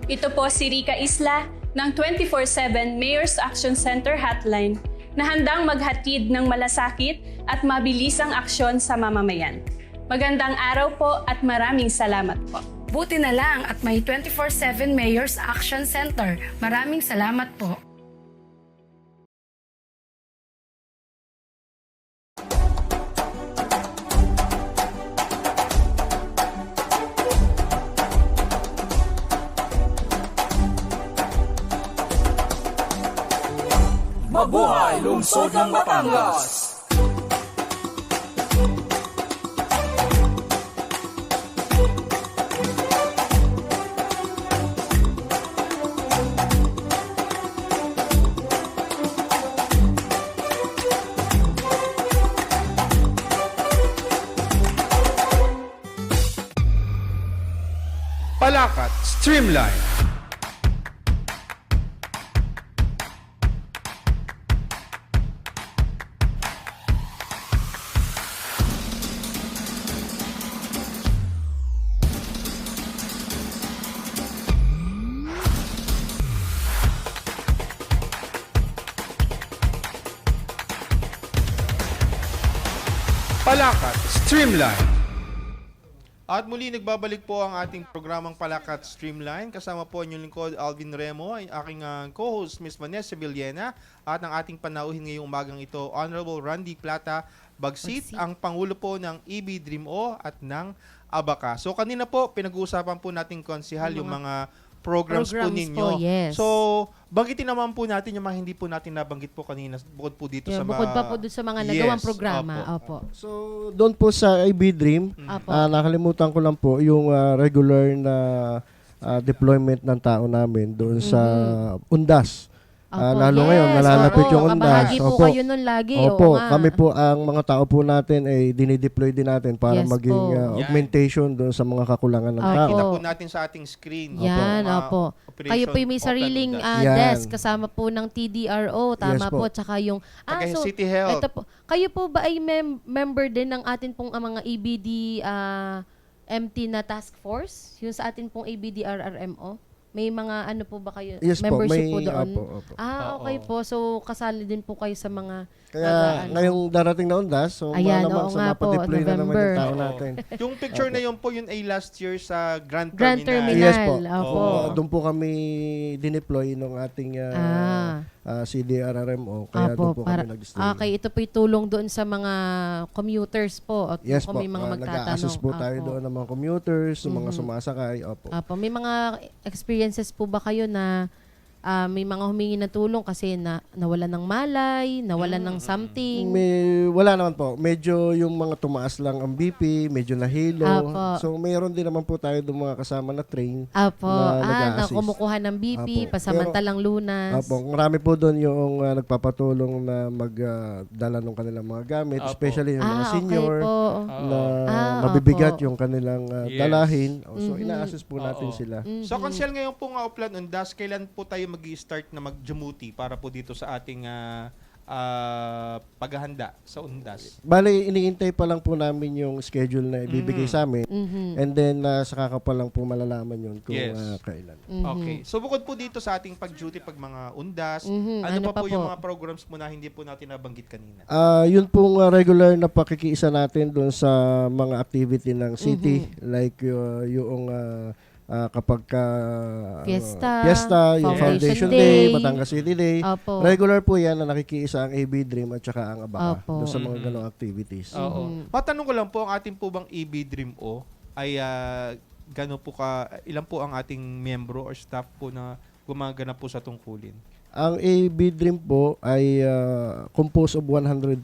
Ito po si Rica Isla ng 24/7 Mayor's Action Center Hotline na handang maghatid ng malasakit at mabilisang aksyon sa mamamayan. Magandang araw po at maraming salamat po. Buti na lang at may 24/7 Mayor's Action Center. Maraming salamat po. Mabuhay lungsod ng Batangas! Palakat Streamline. Palakat Streamline. At muli nagbabalik po ang ating programang Palakat Streamline. Kasama po inyong lingkod Alvin Remo, ay aking co-host Ms. Vanessa Villena at ang ating panauhin ngayong umagang ito, Honorable Randy Plata Bagsit, ang Pangulo po ng EB Dream O at ng ABACA. So kanina po, pinag-uusapan po nating konsihal yung mga programs po ninyo. Po, yes. So, banggitin naman po natin yung mga hindi po natin nabanggit po kanina bukod po dito sa mga... Bukod pa po doon sa mga nagawang programa. Opo. So, doon po sa IB Dream, Opo. nakalimutan ko lang po yung regular na deployment ng tao namin doon sa Undas. Lalo ngayon, malalapit yung undas. Kabahagi po kayo nun lagi. Opo, Oo nga. kami po, ang mga tao po natin ay dinideploy din natin para Yes maging po. augmentation doon sa mga kakulangan ng Opo. tao. Kita po natin sa ating screen. Yan, Mga opo. operation Kayo po yung may open sariling undas. Yan. desk kasama po ng TDRO, tama Yes po. po. Tsaka yung Taga City Health. Ito po. Kayo po ba ay member din ng atin pong mga ABD MT na task force? Yung sa atin pong ABD RRMO? May mga ano po ba kayo? Yes po, membership may- po doon? opo. Okay po. So, kasali din po kayo sa mga Kaya ngayong darating na undas, so Ayan, naman oo sa nga po, mapadeploy na naman November. yung tao Oo. natin. Yung picture na yun po, yun ay last year sa Grand Grand Terminal. Terminal. Yes po. Opo. Doon po kami dineploy ng ating CDRRMO. Kaya Apo, doon po kami nag-stay. Okay, ito po tulong doon sa mga commuters po. At Yes kung po. may mga magtatanong. Nag-a-assist po tayo Apo. doon ng mga commuters, ng mga sumasakay. Opo. Apo, may mga experiences po ba kayo na may mga humingi ng tulong kasi nawalan ng malay, nawalan ng something? Wala naman po. Medyo yung mga tumaas lang ang BP, medyo nahilo. Apo. So mayroon din naman po tayo doon mga kasama na train Apo, na na nag-a-assist. kumukuha ng BP, Apo. pasamantalang lunas. Apo, marami po doon yung nagpapatulong na magdala ng kanilang mga gamit, Apo. especially yung mga senior okay po. na opo. mabibigat yung kanilang Yes. dalahin. So ina-assist po natin Oo. sila. So, Consel, ngayon po nga Uplan Undas, kailan po tayo mag-i-start na mag-jumuti para po dito sa ating paghahanda sa Undas? Bale, iniintay pa lang po namin yung schedule na ibibigay sa amin. And then, saka ka pa lang po malalaman yun kung Yes. kailan. Okay. So, bukod po dito sa ating pag-duty pag mga Undas, Ano ano pa pa po yung po? mga programs mo na hindi po natin nabanggit kanina? Yun pong regular na pakikiisa natin doon sa mga activity ng city, like yung kapag Fiesta, yung Foundation Foundation Day, Day, Batangas City Day. Opo. Regular po yan na nakikiisa ang AB Dream at saka ang Abaka Opo. doon sa mga ganong activities. Oo. Matanong ko lang po, ang ating po bang EB Dream O ay gano po ilan po ang ating membro or staff po na gumagana po sa tungkulin? Ang AB Dream po ay composed of 105,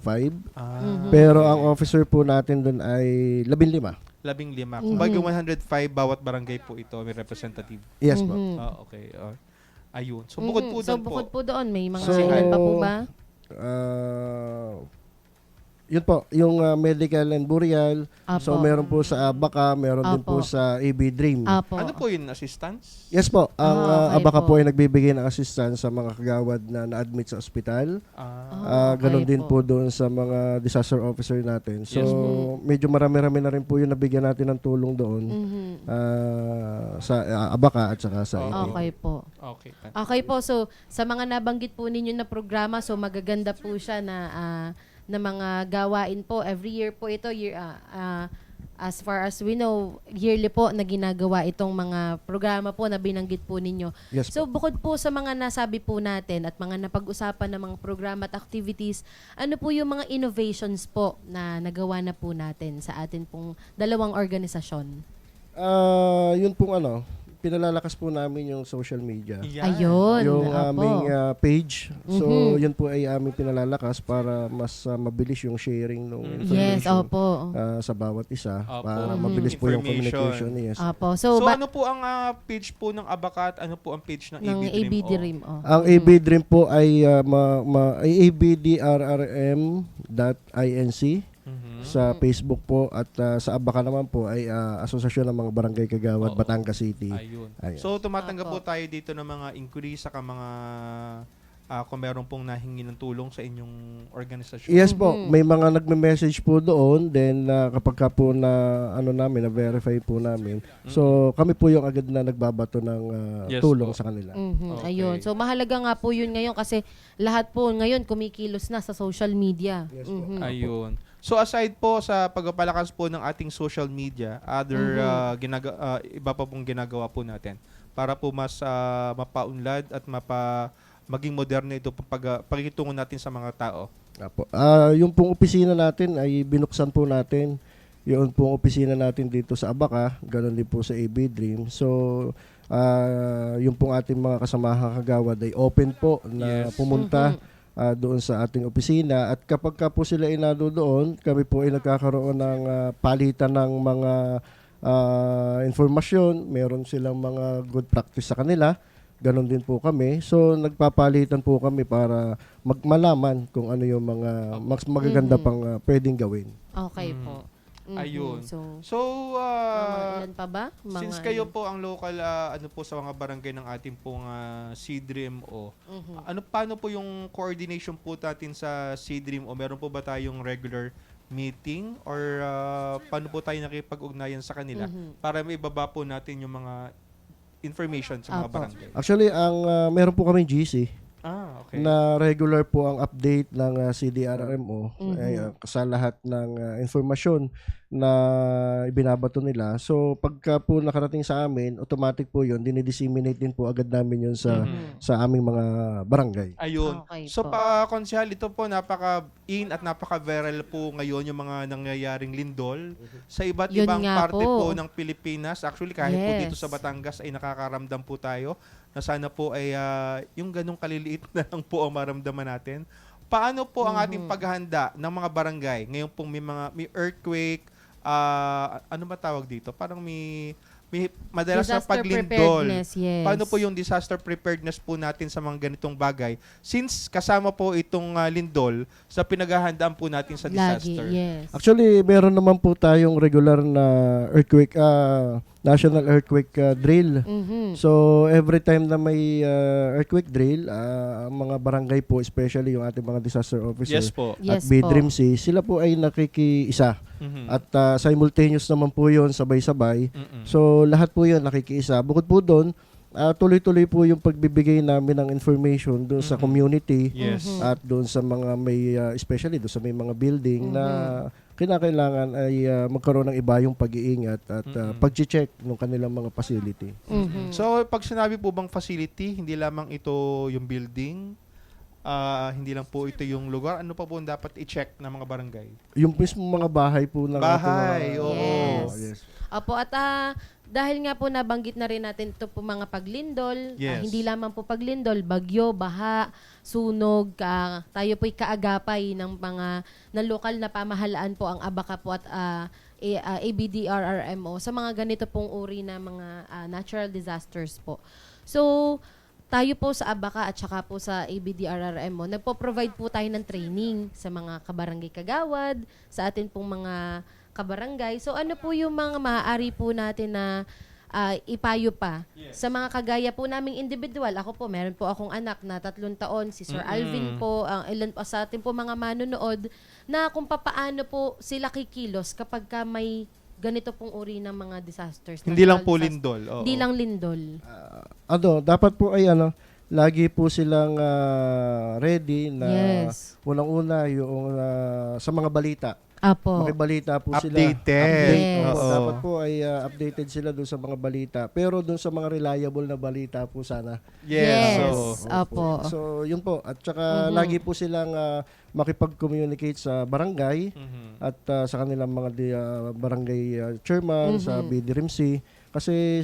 pero ang officer po natin doon ay 15. 15. Kung bago 105, bawat barangay po ito may representative. Yes po. Okay. Ayun. So, bukod po So, doon po. bukod po doon, may mga So, ilan pa po ba? Yun po, yung medical and burial. So, Apo. meron po sa Abaka, meron din po Apo. sa AB Dream. Apo. Ano po yun? Assistance? Yes po, ang Okay Abaka po. po ay nagbibigay ng assistance sa mga kagawad na na-admit sa ospital. Ganon okay din po doon sa mga disaster officer natin. So, Yes medyo marami-rami na rin po yung nabigyan natin ng tulong doon sa Abaka at saka sa AB. Okay po. Okay. Okay po, so sa mga nabanggit po ninyo na programa, so magaganda po siya na mga gawain po. Every year po ito, as far as we know, yearly po na ginagawa itong mga programa po na binanggit po ninyo. Yes So bukod po sa mga nasabi po natin at mga napag-usapan ng mga programa at activities, ano po yung mga innovations po na nagawa na po natin sa atin pong dalawang organisasyon? Yun pong pinalalakas po namin yung social media. Ayun. Yung Opo. aming page. So, yun po ay aming pinalalakas para mas mabilis yung sharing ng Yes, information opo. sa bawat isa. Opo. Para mabilis po yung Information. communication. Yes. Opo. So, So, ano po ang page po ng Abaka at ano po ang page ng ng AB ABD Dream O? Dream. Ang AB Dream po ay abdrrm.inc sa Facebook po at sa Abaka naman po ay Asosasyon ng mga Barangay Kagawad, Oo. Batangas City. Ayun. Ayun. So, tumatanggap Opo. po tayo dito ng mga inquiry saka mga kung meron pong nahingi ng tulong sa inyong organisasyon. Yes po, may mga nagme-message po doon, then kapag ka po na na-verify po namin. So kami po yung agad na nagbabato ng Yes tulong po. sa kanila. Okay. Ayun. So mahalaga nga po yun ngayon kasi lahat po ngayon kumikilos na sa social media. Yes po. Ayun. So aside po sa pagpapalakas po ng ating social media, other iba pa pong ginagawa po natin para po mas mapaunlad at maging moderno ito pakikitungo natin sa mga tao. Apo. Yung pong opisina natin ay binuksan po natin. Yung pong opisina natin dito sa Abaka, ganoon din po sa AB Dream. So, yung pong ating mga kasamahang kagawad ay open po na Yes. pumunta doon sa ating opisina. At kapag ka po sila inado doon, kami po ay nagkakaroon ng palitan ng mga informasyon. Meron silang mga good practice sa kanila ganon din po kami. So nagpapalitan po kami para malaman kung ano yung mga mas magaganda pang pwedeng gawin. Okay po. Ayun. So, So, ilan pa ba? since kayo po ang local ano po sa mga barangay ng ating pong CDRIMO, paano po yung coordination po natin sa CDRIMO? Meron po ba tayong regular meeting or paano po tayo nakipag-ugnayan sa kanila para may ibaba po natin yung mga information sa mga barangay? Actually, meron po kami GC Okay. na regular po ang update ng CDRRMO sa lahat ng informasyon na ibinabato nila. So pagka po nakarating sa amin, automatic po yun, dinidisseminate din po agad namin yun sa aming mga barangay. Ayun. Okay So po. konsehal, ito po napaka-in at napaka-viral po ngayon yung mga nangyayaring lindol sa iba't Yun ibang nga parte po po. ng Pilipinas. Actually, kahit po dito Yes. sa Batangas ay nakakaramdam po tayo na sana po ay yung ganong kaliliit na lang po ang maramdaman natin. Paano po ang ating paghahanda ng mga barangay? Ngayon pong may earthquake, ano ba tawag dito? Parang may madalas na Disaster paglindol. preparedness, yes. Paano po yung disaster preparedness po natin sa mga ganitong bagay? Since kasama po itong lindol sa pinaghahandaan po natin sa Lagi, disaster. yes. Actually, meron naman po tayong regular na earthquake, national earthquake drill. So, every time na may earthquake drill, ang mga barangay po, especially yung ating mga disaster officer Yes po. at Yes BDRIMC, sila po ay nakikiisa. At simultaneous naman po yun, sabay-sabay. So, lahat po yun nakikiisa. Bukod po doon, tuloy-tuloy po yung pagbibigay namin ng information doon sa community Yes. at doon sa mga may, especially doon sa may mga building na kinakailangan ay magkaroon ng iba yung pag-iingat at pag-check ng kanilang mga facility. So, pag sinabi po bang facility, hindi lamang ito yung building, hindi lang po ito yung lugar, ano pa po ang dapat i-check ng mga barangay? Yung mismo mga bahay po ng Bahay, ating mga- oo. Yes. Opo, at dahil nga po nabanggit na rin natin ito po mga paglindol, Yes. hindi lamang po paglindol, bagyo, baha, sunog, tayo po'y kaagapay ng mga ng lokal na pamahalaan po ang ABACA po at ABDRRMO sa mga ganito pong uri na mga natural disasters po. So, tayo po sa ABACA at saka po sa ABDRRMO, nagpo-provide po tayo ng training sa mga kabarangay kagawad, sa atin pong mga kabarangay. So ano po yung mga maaari po natin na ipayo pa sa mga kagaya po naming individual. Ako po, meron po akong anak na 3 taon, si Sir Alvin po, ilan po sa atin po mga manonood, na kung papaano po sila kikilos kapag ka may ganito pong uri ng mga disasters. Hindi lang natural po disasters. lindol. Oo. Hindi lang lindol. Dapat po ay lagi po silang ready na Yes. unang-una yung sa mga balita. Apo. Makibalita po Updated. sila. Yes. Opo, Oo. dapat po ay updated sila doon sa mga balita. Pero doon sa mga reliable na balita po sana. Yes. Yes. Opo. So, yun po. At saka lagi po silang makipag-communicate sa barangay at sa kanilang mga barangay chairman, sa BDRIMC. Kasi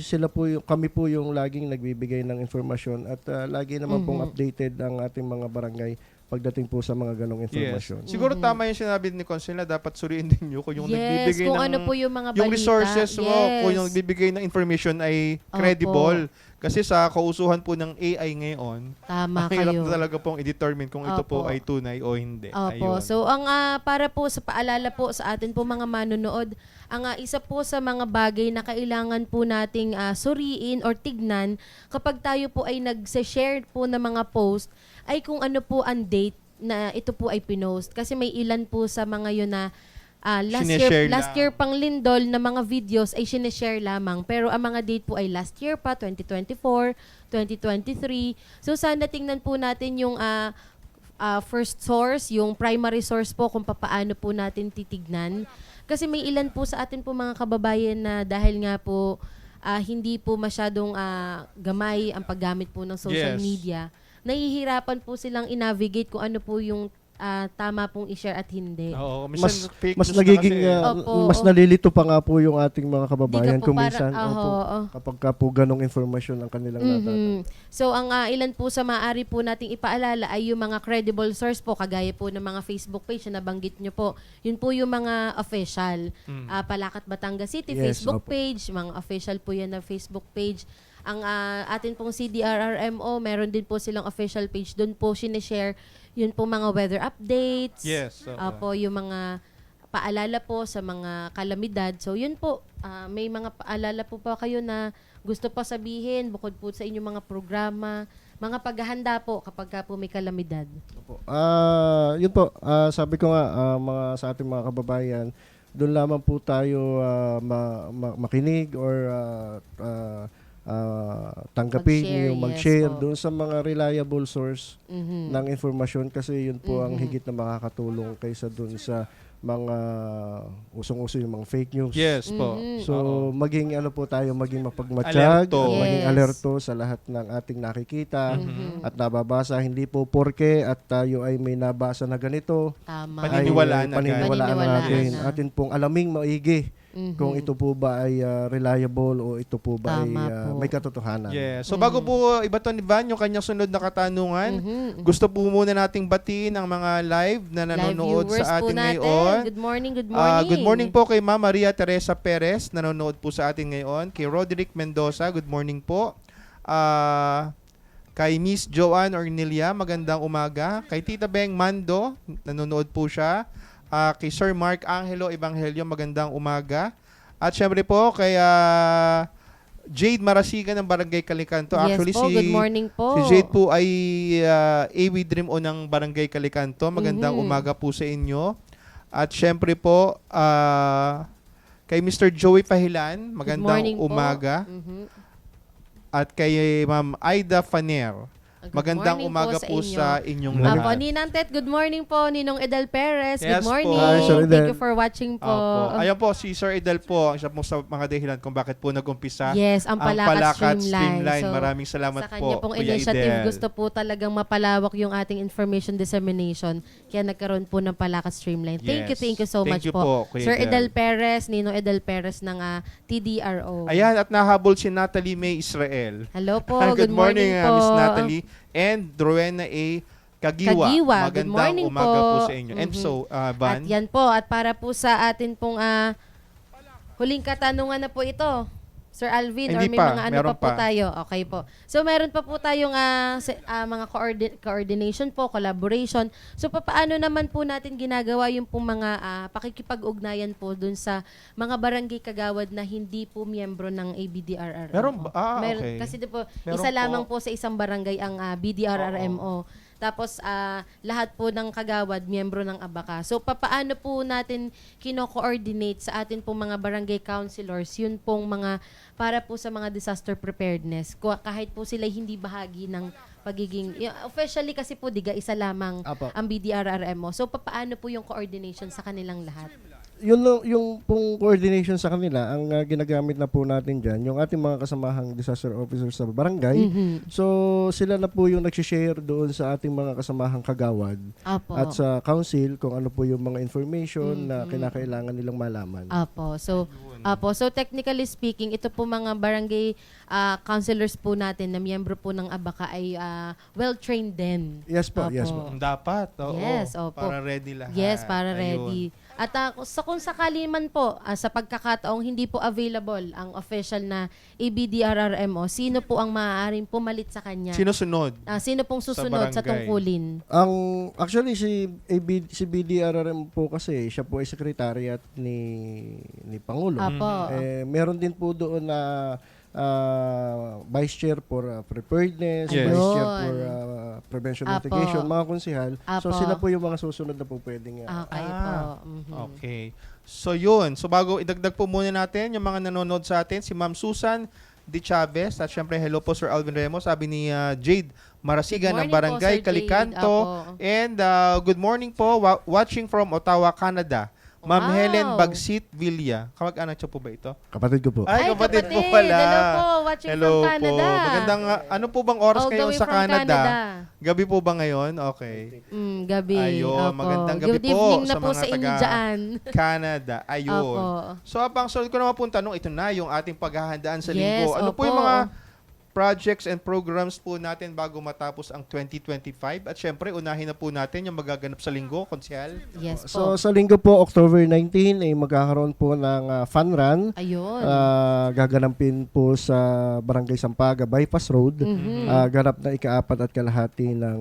kami po yung laging nagbibigay ng informasyon at lagi naman pong updated ang ating mga barangay pagdating po sa mga ganong informasyon. Siguro tama yung sinabi ni Consuela, dapat suriin din nyo kung yung nagbibigay kung ng ano po yung mga yung balita. resources mo, Yes. kung yung nagbibigay ng information ay credible. Kasi sa kausuhan po ng AI ngayon, Tama ang hirap kayo. na talaga pong i-determine kung ito po Opo. ay tunay o hindi. Opo. Ayun. So, ang para po sa paalala po sa atin po mga manonood, ang isa po sa mga bagay na kailangan po nating suriin or tignan kapag tayo po ay nag-share po ng mga post, ay kung ano po ang date na ito po ay pinost. Kasi may ilan po sa mga yun na Sineshare last lang. year pang lindol na mga videos ay sineshare lamang. Pero ang mga date po ay last year pa, 2024, 2023. So sana tingnan po natin yung first source, yung primary source po kung paano po natin titignan. Kasi may ilan po sa atin po mga kababayan na dahil nga po hindi po masyadong gamay ang paggamit po ng social Yes. media, nahihirapan po silang i-navigate kung ano po yung tama pong i-share at hindi. Oo, minsan fake Mas news na nagiging kasi. Opo, mas nalilito pa nga po yung ating mga kababayan Di ka po kung minsan kapag ka po ganong informasyon ang kanilang natatag. So, ang ilan po sa maaari po nating ipaalala ay yung mga credible source po, kagaya po ng mga Facebook page na nabanggit nyo po. Yun po yung mga official. Palakat Batangas City, Yes, Facebook opo. page, mga official po yan na Facebook page. ang atin pong CDRRMO, meron din po silang official page. Doon po sinishare yun po mga weather updates. Yes. Po yung mga paalala po sa mga kalamidad. So yun po, may mga paalala po pa kayo na gusto pa sabihin bukod po sa inyong mga programa, mga paghahanda po kapag ka po may kalamidad. Yun po, sabi ko nga, mga sa ating mga kababayan, doon lamang po tayo makinig or tanggapin mag-share po. doon sa mga reliable source ng informasyon kasi yun po ang higit na makakatulong kaysa doon sa mga usong-uso yung mga fake news. Yes po. So, maging ano po tayo, maging mapagmatsyag, Alerto. maging alerto sa lahat ng ating nakikita at nababasa. Hindi po porke at tayo ay may nabasa na ganito, Tama. Paniniwalaan paniniwalaan agad. natin. Paniniwalaan na. Atin pong alaming maigi kung ito po ba ay reliable o ito po ba ay Tama po. may katotohanan. Yeah. So bago po ibaton ni Van yung kanyang sunod na katanungan, gusto po muna nating batiin ang mga live na nanonood viewers sa po atin natin. ngayon. Good morning, good morning. Good morning po kay Ma'am Maria Teresa Perez, nanonood po sa atin ngayon. Kay Roderick Mendoza, good morning po. Kay Miss Joanne Ornelia, magandang umaga. Kay Tita Beng Mando, nanonood po siya. Kay Sir Mark Angelo Evangelio, magandang umaga. At syempre po kay Jade Marasigan ng Barangay Calicanto. Yes Actually, po, good morning po. Si Jade po ay AV Dream O ng Barangay Calicanto. Magandang umaga po sa inyo. At syempre po, kay Mr. Joey Pahilan, magandang morning po. umaga. At kay Ma'am Aida Faner, Good magandang morning umaga po inyo. sa inyong Apo, lahat. Ninang Tet, good morning po. Ninong Edel Perez, Yes good morning. po. Hi, Sir Edel. Thank you for watching po. Opo. Ayan po, si Sir Edel po, ang isa po sa mga dahilan kung bakit po nag-umpisa Yes, ang Palakat Streamline. So, Maraming salamat sa kanya po, pong Kuya initiative, Edel. gusto po talagang mapalawak yung ating information dissemination. Kaya nagkaroon po ng Palakat Streamline. Thank you so Thank much you po. Kuya Sir Edel Perez, Ninong Edel Perez ng TDRO. Ayan, at nahabol si Natalie May Israel. Hello po, Good morning, po. Miss Natalie. And Rowena A. Kagiwa. Good Magandang morning umaga po. po sa inyo. And so, Van, At yan po, at para po sa atin pong huling katanungan na po ito, Sir Alvin, or Hindi may pa, mga ano meron pa po pa. tayo? Okay po. So, meron pa po tayong mga coordination po, collaboration. So, paano naman po natin ginagawa yung pong mga pakikipag-ugnayan po dun sa mga barangay kagawad na hindi po miyembro ng ABDRRMO? Meron ba? Okay. Kasi di po, Meron isa po. lamang po sa isang barangay ang BDRRMO. Tapos, lahat po ng kagawad, miyembro ng ABACA. So, paano po natin kino-coordinate sa atin pong mga barangay councilors, yun pong mga, para po sa mga disaster preparedness, kahit po sila hindi bahagi ng pagiging, officially kasi po, diga, isa lamang Apo. ang BDRRMO. So, paano po yung coordination sa kanilang lahat? Yung pong coordination sa kanila, ang ginagamit na po natin dyan, yung ating mga kasamahang disaster officers sa barangay. So, sila na po yung nag-share doon sa ating mga kasamahang kagawad Apo. at sa council kung ano po yung mga information na kinakailangan nilang malaman. Apo. So technically speaking, ito po mga barangay councilors po natin na miyembro po ng ABACA ay well-trained din. Yes po, yes Opo. po. dapat. Oo, Yes, opo. para ready lahat. Yes, para Ayun. ready. At kung sakali man po, sa pagkakataong hindi po available ang official na ABDRRMO, sino po ang maaaring pumalit sa kanya? Sino sunod? Sino pong susunod sa barangay? tungkulin? Actually si BDRRM po kasi siya po ay secretariat ni Pangulo. Apo. Meron din po doon na Vice Chair for Preparedness, Yes. Vice Chair Ayun. for Prevention Apo. Mitigation, mga konsihal. So Apo. sila po yung mga susunod na po pwedeng Okay po. Mhm. Okay. So yun. So bago idagdag po muna natin yung mga nanonood sa atin, si Ma'am Susan De Chavez, at syempre hello po Sir Alvin Remo, sabi ni Jade Marasigan Good ng morning po, Barangay Sir Jade. Calicanto. Apo. And good morning po, watching from Ottawa, Canada. Ma'am Wow. Helen Bagsit Villa. Kamag-anak siya po ba ito? Kapatid ko po. Ay, kapatid po pala. Hello po, watching Hello from Canada. po. Magandang, ano po bang oras All the ngayon way sa from Canada? Canada. Gabi po ba ngayon? Okay. Gabi. Ayun, Opo. magandang gabi Good po evening na sa po mga sa inyo taga- dyan. Canada. Ayun. Opo. So, abang sunod ko naman po tanong, ito na yung ating paghahandaan sa Yes, linggo. Ano po opo. yung mga projects and programs po natin bago matapos ang 2025? At syempre, unahin na po natin yung magaganap sa linggo, Konsehal. Yes po. So sa linggo po, October 19, ay magkakaroon po ng fun run. Ayun. Gaganampin po sa Barangay Sampaga, Bypass Road. Ganap na ika-4 at kalahati ng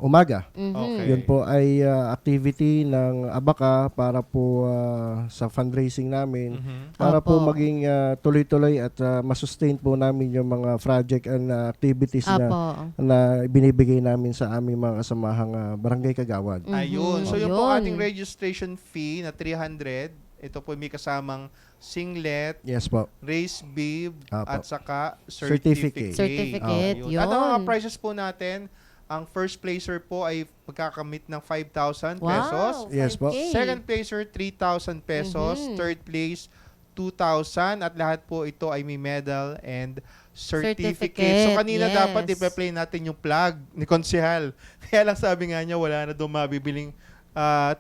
umaga. Okay. Yun po ay activity ng Abaka para po sa fundraising namin. Para po Opo. maging tuloy-tuloy at masustain po namin yung mga project and activities na binibigay namin sa aming mga kasamahang barangay kagawad. Ayun. So yung po Ayun. ating registration fee na 300, ito po may kasamang singlet, Yes po. race bib, Apo. at saka Certificate. Certificate, Ayun. At ang mga yun. prizes po natin, ang first placer po ay magkakamit ng 5,000 Wow, pesos. Yes po. 5K. Second placer, 3,000 pesos. Third place, 2,000. At lahat po ito ay may medal and certificate. So kanina yes. dapat i-play natin yung plug ni Konsehal. Kaya lang sabi nga niya, wala na doon mabibiling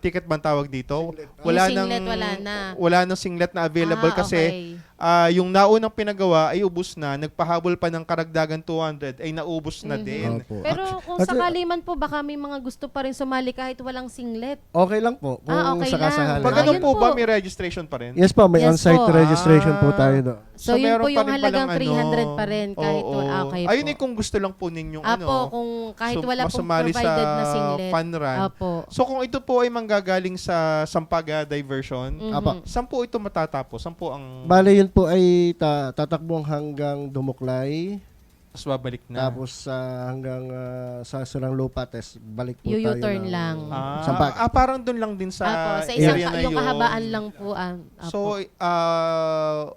ticket bang tawag dito? Yung singlet, wala na. Wala nang singlet na available kasi okay. yung naunang pinagawa ay ubos na. Nagpahabol pa ng karagdagan 200 ay naubos na din. Opo. Pero kung sakali man po, baka may mga gusto pa rin sumali kahit walang singlet. Okay lang po. Kung Okay sakasakali. lang. Pag ganun Ayun po po. ba, may registration pa rin? Yes po, may Yes on-site po. registration po tayo doon. So, yun meron po pa yung rin halagang palang 300 pa rin kahit Oo. okay po. Ayun eh kung gusto lang po ninyong kung kahit wala pong masumali provided na singlet. fun run. Apo. So kung ito po ay manggagaling sa Sampaga Diversion, Apa. saan po ito matatapos? Saan po ang Bale, yun po ay tatakbong hanggang Dumuklay. mas babalik na? Tapos hanggang sa Surang Lupa, test balik po tayo U-turn ng lang. Sampaga. Parang doon lang din sa Apo, sa isang area na yung yun. kahabaan lang po. Apo. So,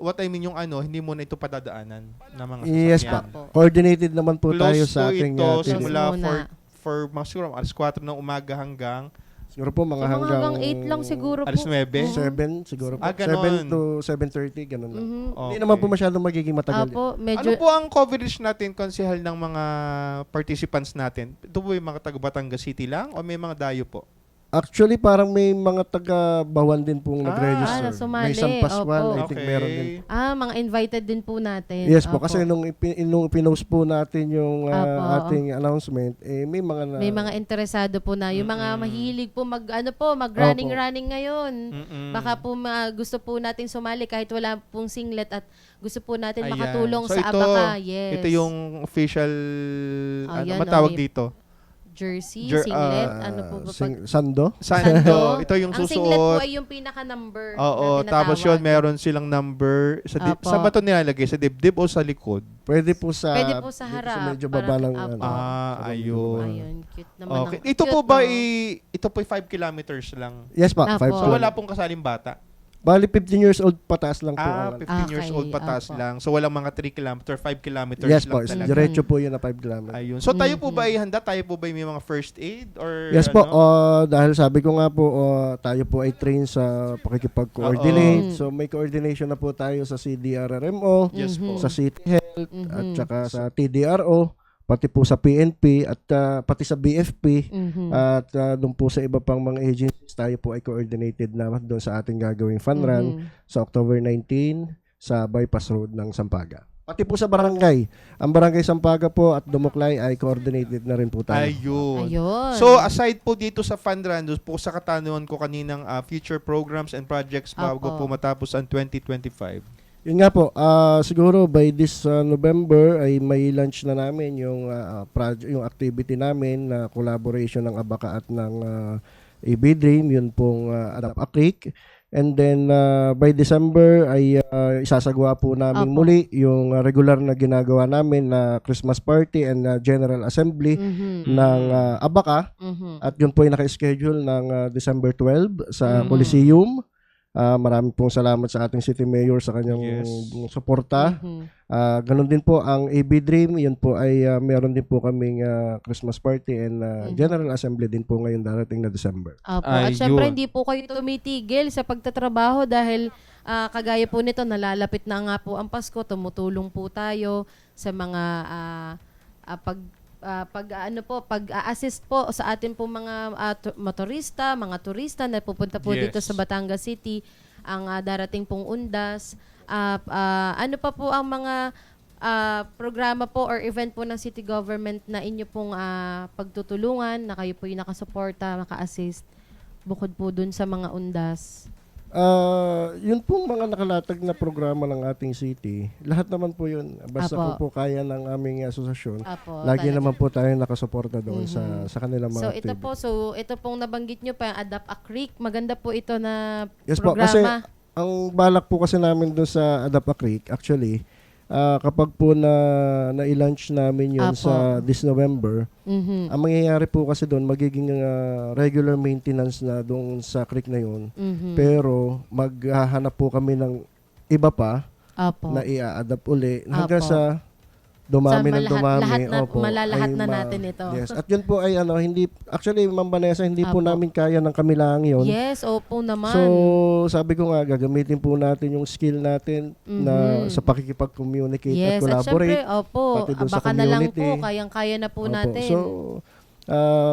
what I mean yung hindi mo na ito padadaanan ng mga Yes sasakyan. pa. Coordinated naman po Close tayo to sa ating ito Close simula muna. for mga siguro alas 4 ng umaga hanggang siguro po mga So, hanggang 8 lang siguro po. alas 9. 7 siguro po. Ganon. 7 to 7:30 ganun lang. Okay. Hindi naman po masyadong magiging matagal. Apo, Ano medyo po ang coverage natin, Konsehal, ng mga participants natin? Ito po yung mga taga Batangas City lang o may mga dayo po? Actually, parang may mga taga-Bawan din pong nag-register. sumali. May San Pascual, Opo. I think meron din. mga invited din po natin. Yes po, Opo. kasi nung pinost po natin yung Opo. ating announcement, may mga may mga interesado po na yung mga mahilig po mag-running ngayon. Baka po gusto po nating sumali kahit wala pong singlet at gusto po natin Ayan. makatulong So sa ito, Abaka. Yes. Ito yung official, Ayan, matawag okay. dito? Jersey, singlet, ano po ba pag Sando? Sando. Ito yung Ang singlet po susuot. ay yung pinaka-number. Oo, na tapos tinatawag. yun, meron silang number. Apo. Sa ba ito nilalagay? Sa dibdib o sa likod? Pwede po sa Pwede po sa dito harap, medyo parang baba ng up. Ayun. Ayun, cute naman. Okay. ang- Ito cute, po ba, no? ito po 5 kilometers lang? Yes pa, Apo. 5 So wala pong kasaling bata? Bali 15 years old pataas lang po. 15 years old pataas Apo. lang. So walang mga 3 kilometer, 5 kilometers Yes lang po, talaga. diretso po yun na 5 kilometers. Ayun. So tayo po ba ay handa? Tayo po ba ay may mga first aid? Or Yes po, ano? dahil sabi ko nga po, tayo po ay train sa pakikipag-coordinate. So may coordination na po tayo sa CDRRMO, Yes po. sa City Health, at saka sa TDRO, pati po sa PNP, at pati sa BFP, at doon po sa iba pang mga agencies, tayo po ay coordinated na doon sa ating gagawing fun run sa October 19 sa Bypass Road ng Sampaga. Pati po sa barangay. Ang barangay Sampaga po at Dumuklay ay coordinated na rin po tayo. Ayun. Ayun. So aside po dito sa fund run, doon po sa katanungan ko kaninang future programs and projects bago Apo. po matapos ang 2025. Yun nga po, siguro by this November ay may launch na namin yung yung activity namin na collaboration ng Abaka at ng AB Dream, yun pong Adapt a Creek. And then by December ay isasagawa po namin Opo. muli yung regular na ginagawa namin na Christmas party and General Assembly ng Abaka. At yun po ay naka-schedule ng December 12 sa Coliseum. Marami pong salamat sa ating City Mayor sa kanyang suporta. Ganon din po ang AB Dream. Yun po ay meron din po kaming Christmas party and General Assembly din po ngayon darating na December. Apo. Ayun. At syempre, hindi po kayo tumitigil sa pagtatrabaho dahil kagaya po nito, nalalapit na nga po ang Pasko, tumutulong po tayo sa mga pag-assist po sa atin po mga motorista, mga turista na pupunta po dito sa Batangas City, ang darating pong undas. Ano pa po ang mga programa po or event po ng city government na inyo pong pagtutulungan, na kayo po yung nakasuporta, naka-assist, bukod po dun sa mga undas? Yun pong mga nakalatag na programa ng ating city, lahat naman po yun. Basta po kaya ng aming asosasyon, lagi talaga. naman po tayo nakasuporta doon sa kanilang mga So activity. ito pong nabanggit nyo pa, Adapt a Creek, maganda po ito na Yes po, programa. kasi ang balak po kasi namin doon sa Adapt a Creek, actually, kapag po na-launch namin yun sa this November, ang mangyayari po kasi doon, magiging regular maintenance na doon sa creek na yun. Pero maghahanap po kami ng iba pa na i-adapt uli hanggang sa dumami ng dumami. Malalahat na natin ito. Yes. At yun po ay hindi, actually, Ma'am Vanessa, hindi po namin kaya ng kami lang yun. Yes, opo naman. So, sabi ko nga, gagamitin po natin yung skill natin na sa pakikipag-communicate at collaborate. At syempre, pati doon sa baka na lang community. po, kayang-kaya na po natin. So,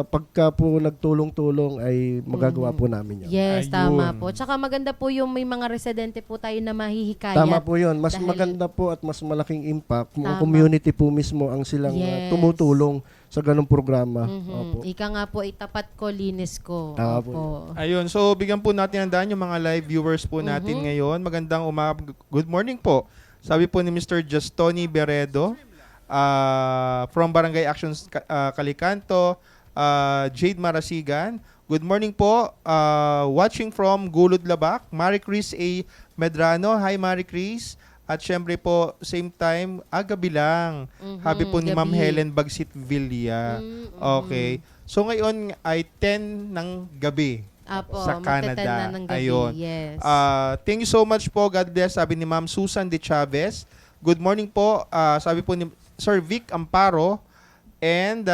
pagka po nagtulong-tulong ay magagawa po namin yan. Yes, tama po. Tsaka maganda po yung may mga residente po tayo na mahihikayat. Tama po yun. Mas maganda po at mas malaking impact. Ang community po mismo ang silang tumutulong sa ganong programa. Opo. Ika nga po, itapat ko, linis ko. Tama po. Ayun, so bigyan po natin ang daan yung mga live viewers po natin ngayon. Magandang good morning po. Sabi po ni Mr. Justoni Beredo, from Barangay Actions Calicanto, Jade Marasigan. Good morning po. Watching from Gulod Labak, Marie Chris A. Medrano. Hi Marie Chris. At syempre po, same time, gabi lang. Habi po ni Ma'am Helen Bagsit Villa. Okay. So ngayon ay 10 ng gabi. Sa Canada. Ng gabi. Ayun. Yes. Thank you so much po. God bless. Sabi ni Ma'am Susan De Chavez. Good morning po. Sabi po ni Sir Vic Amparo. And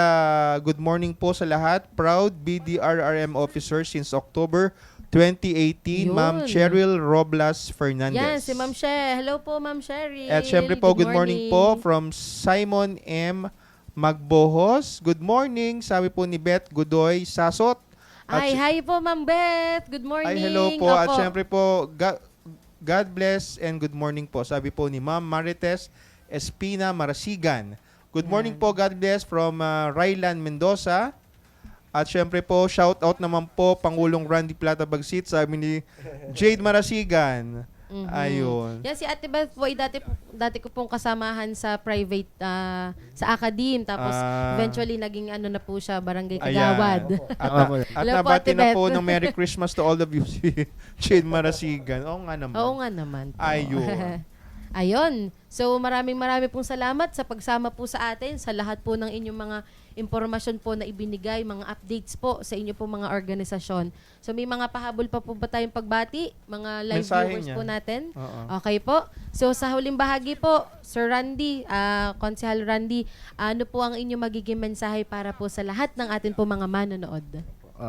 good morning po sa lahat. Proud BDRRM officer since October 2018, Ma'am Cheryl Roblas Fernandez. Yan, si Ma'am She. Hello po, Ma'am Cheryl. At syempre po, good morning po from Simon M. Magbohos. Good morning. Sabi po ni Beth Godoy Sasot. Hi po, Ma'am Beth. Good morning. Ay, hello po. At syempre po, God bless and good morning po. Sabi po ni Ma'am Marites Espina Marasigan. Good morning po, God bless from Rylan Mendoza. At syempre po, shout out naman po Pangulong Randy Plata Bagsit, sabi ni Jade Marasigan. Ayun. Yan, si Ate Beth po, dati ko pong kasamahan sa private, sa academe. Tapos, eventually, naging na po siya, barangay kagawad. At nabati na po ng Merry Christmas to all of you, si Jade Marasigan. Oo nga naman. Oo nga naman po. Ayun. Ayun. So, maraming pong salamat sa pagsama po sa atin, sa lahat po ng inyong mga impormasyon po na ibinigay, mga updates po sa inyo po mga organisasyon. So, may mga pahabol pa po ba tayong pagbati? Mga live viewers po natin? Okay po. So, sa huling bahagi po, Sir Randy, Konsehal Randy, ano po ang inyong magiging mensahe para po sa lahat ng atin po mga manonood?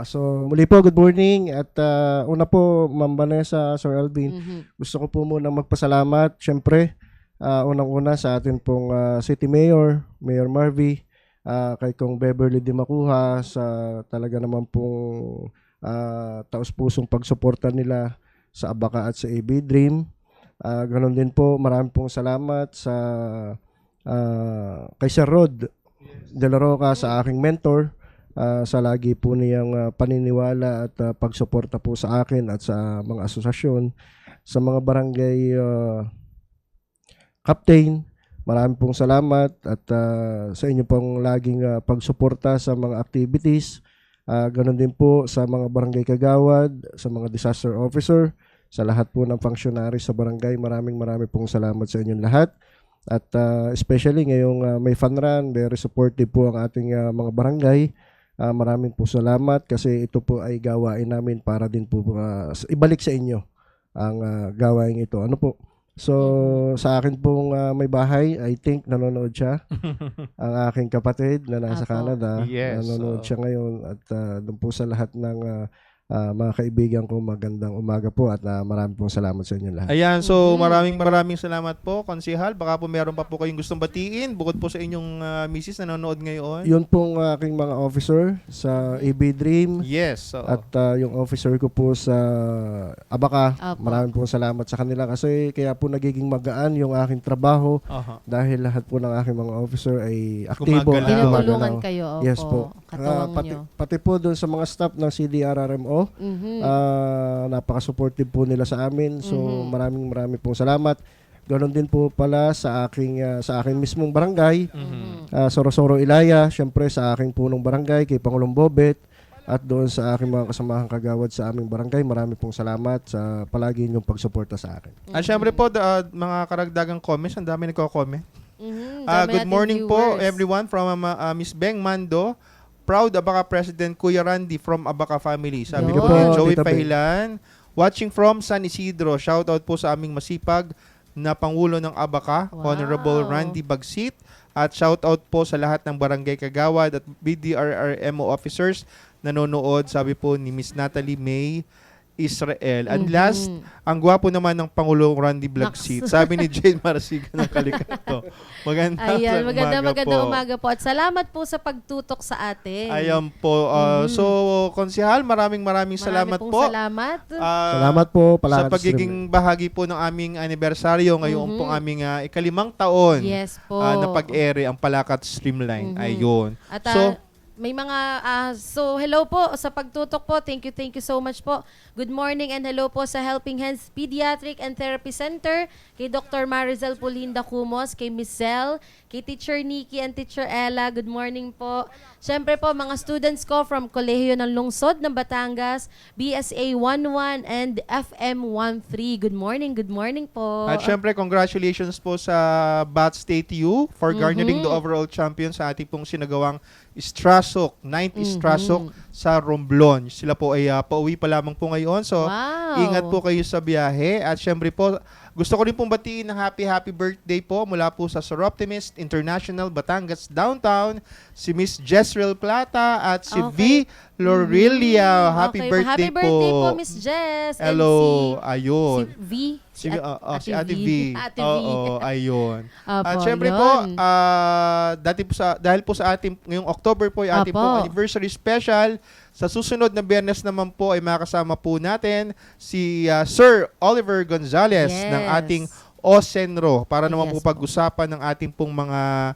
So, muli po, good morning. At una po, Ma'am Vanessa, Sir Alvin, gusto ko po muna magpasalamat. Siyempre, unang-una sa atin pong City Mayor, Mayor Marvy, kay Kong Beverly Di Macuja sa talaga naman pong taos-pusong pagsuporta nila sa Abaca at sa AB Dream. Ganon din po, marami pong salamat sa kay Sir Rod De La Roca, sa aking mentor, sa lagi po niyang paniniwala at pagsuporta po sa akin at sa mga asosasyon, sa mga barangay captain. Marami pong salamat at sa inyo pong laging pagsuporta sa mga activities. Ganon din po sa mga barangay kagawad, sa mga disaster officer, sa lahat po ng functionary sa barangay. Marami pong salamat sa inyong lahat. At especially ngayong may fun run, very supportive po ang ating mga barangay. Maraming po salamat kasi ito po ay gawain namin para din po ibalik sa inyo ang gawain ito. Ano po? So, sa akin pong may bahay, I think nanonood siya. Ang aking kapatid na nasa Canada, nanonood siya ngayon. At doon po sa lahat ng mga kaibigan ko, magandang umaga po at marami pong salamat sa inyo lahat. Ayan, so maraming salamat po, Konsehal. Baka po meron pa po kayong gustong batiin bukod po sa inyong misis na nanonood ngayon. Yun pong aking mga officer sa AB Dream. Yes. Oo. At yung officer ko po sa Abaka, Opo. maraming pong salamat sa kanila kasi kaya po nagiging magaan yung aking trabaho Aha. dahil lahat po ng aking mga officer ay aktibo. Gumagalaw. at Tinutulungan gumagalaw. kayo, opo. Yes po. Katuwang Pati, nyo. pati po doon sa mga staff ng CDRRMO, napaka-supportive po nila sa amin. So maraming pong salamat. Ganon din po pala sa aking mismong barangay, Sorosoro Ilaya, syempre sa aking punong barangay kay Pangulong Bobet at doon sa aking mga kasamahang kagawad sa aming barangay. Marami pong salamat sa palagi ninyong pagsuporta sa akin. At syempre po, mga karagdagang comments, ang dami nagko-comment. Dami Good nating morning po viewers. everyone from Miss Beng Mando. Proud Abaka President Kuya Randy from Abaka family. Sabi Yun. ko po ni Joey Tita Beng. Pahilan. Watching from San Isidro. Shout out po sa aming masipag na Pangulo ng Abaka, Wow. Honorable Randy Bagsit. At shout out po sa lahat ng Barangay Kagawad at BDRRMO officers nanonood. Sabi po ni Miss Natalie May Israel. And last, ang gwapo naman ng Pangulong Randy Bagsit. Sabi ni Jane Marasigan ng Kalikato. Magandang umaga po. At salamat po sa pagtutok sa atin. Ayan po. So, Konsehal, maraming salamat pong po. Salamat. Salamat po Sa pala pagiging bahagi po ng aming anibersaryo ngayong pong aming ikalimang taon Yes po. na pag-ere ang Palakat Streamline. Ayun. At So, may mga hello po sa pagtutok po. Thank you so much po. Good morning and hello po sa Helping Hands Pediatric and Therapy Center, kay Dr. Marizel Pulinda Cumos, kay Miss Zell, kay Teacher Nikki and Teacher Ella. Good morning po. Siyempre po mga students ko from Kolehiyo ng Lungsod ng Batangas, BSA 11 and FM 13. Good morning po. at syempre, congratulations po sa Bat State U for garnering the overall champion sa ating pong sinagawang Strasok, 9th Strasok sa Romblon. Sila po ay pauwi pa lamang po ngayon. So, Wow. ingat po kayo sa biyahe. At syempre po, gusto ko rin pong batiin ng happy birthday po mula po sa Soroptimist International Batangas Downtown, si Miss Jezreel Plata at si V. Lorelia. Happy birthday po. Happy birthday po, Miss Jess. And Hello. si Ayun. V. Si Ate V. Ate V. Oo, ayun. Opo, At syempre yun. po, dahil po sa ating, ngayong October po, yung ating Opo. pong anniversary special, sa susunod na Biyernes naman po ay makasama po natin si Sir Oliver Gonzalez Yes. ng ating Osenro para naman Yes po pag-usapan ng ating pong mga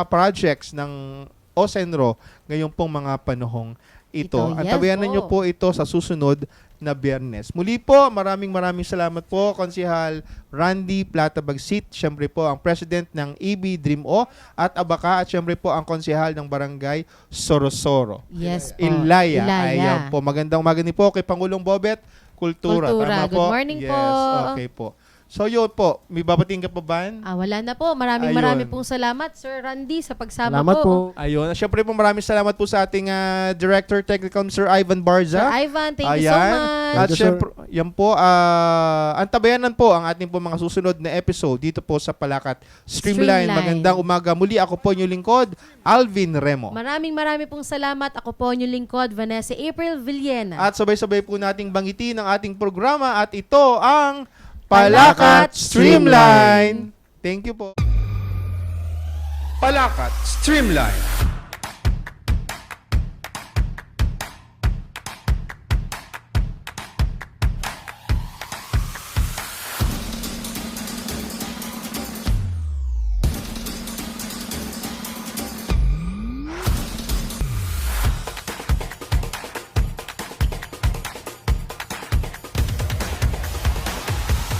projects ng Osenro ngayong pong mga panahong ito. Ito, yes Antabayan po. ninyo po ito sa susunod na Biyernes. Muli po, maraming salamat po, Konsehal Randy Plata Bagsit, syempre po ang President ng AB Dream O at Abaka, at syempre po ang Konsehal ng Barangay Sorosoro. Yes po. Ilaya. Ilaya. Ayan po. Magandang magani po kay Pangulong Bobet Kultura. Tama Good po? morning yes, po. Okay po. So yun po, may babating ka pa ba? Wala na po. Maraming pong salamat, Sir Randy, sa pagsama Salamat po. Ayun. Siyempre po maraming salamat po sa ating Director Technical, Sir Ivan Barza. Sir Ivan, thank you so Ayan. much. At Thank you, syempre, yan po, antabayanan po ang ating po mga susunod na episode dito po sa Palakat Streamline. Streamline. Magandang umaga. Muli ako po inyong lingkod, Alvin Remo. Maraming pong salamat. Ako po inyong lingkod, Vanessa April Villena. At sabay-sabay po nating banggitin ang ating programa at ito ang Palakat Streamline. Thank you po. Palakat Streamline.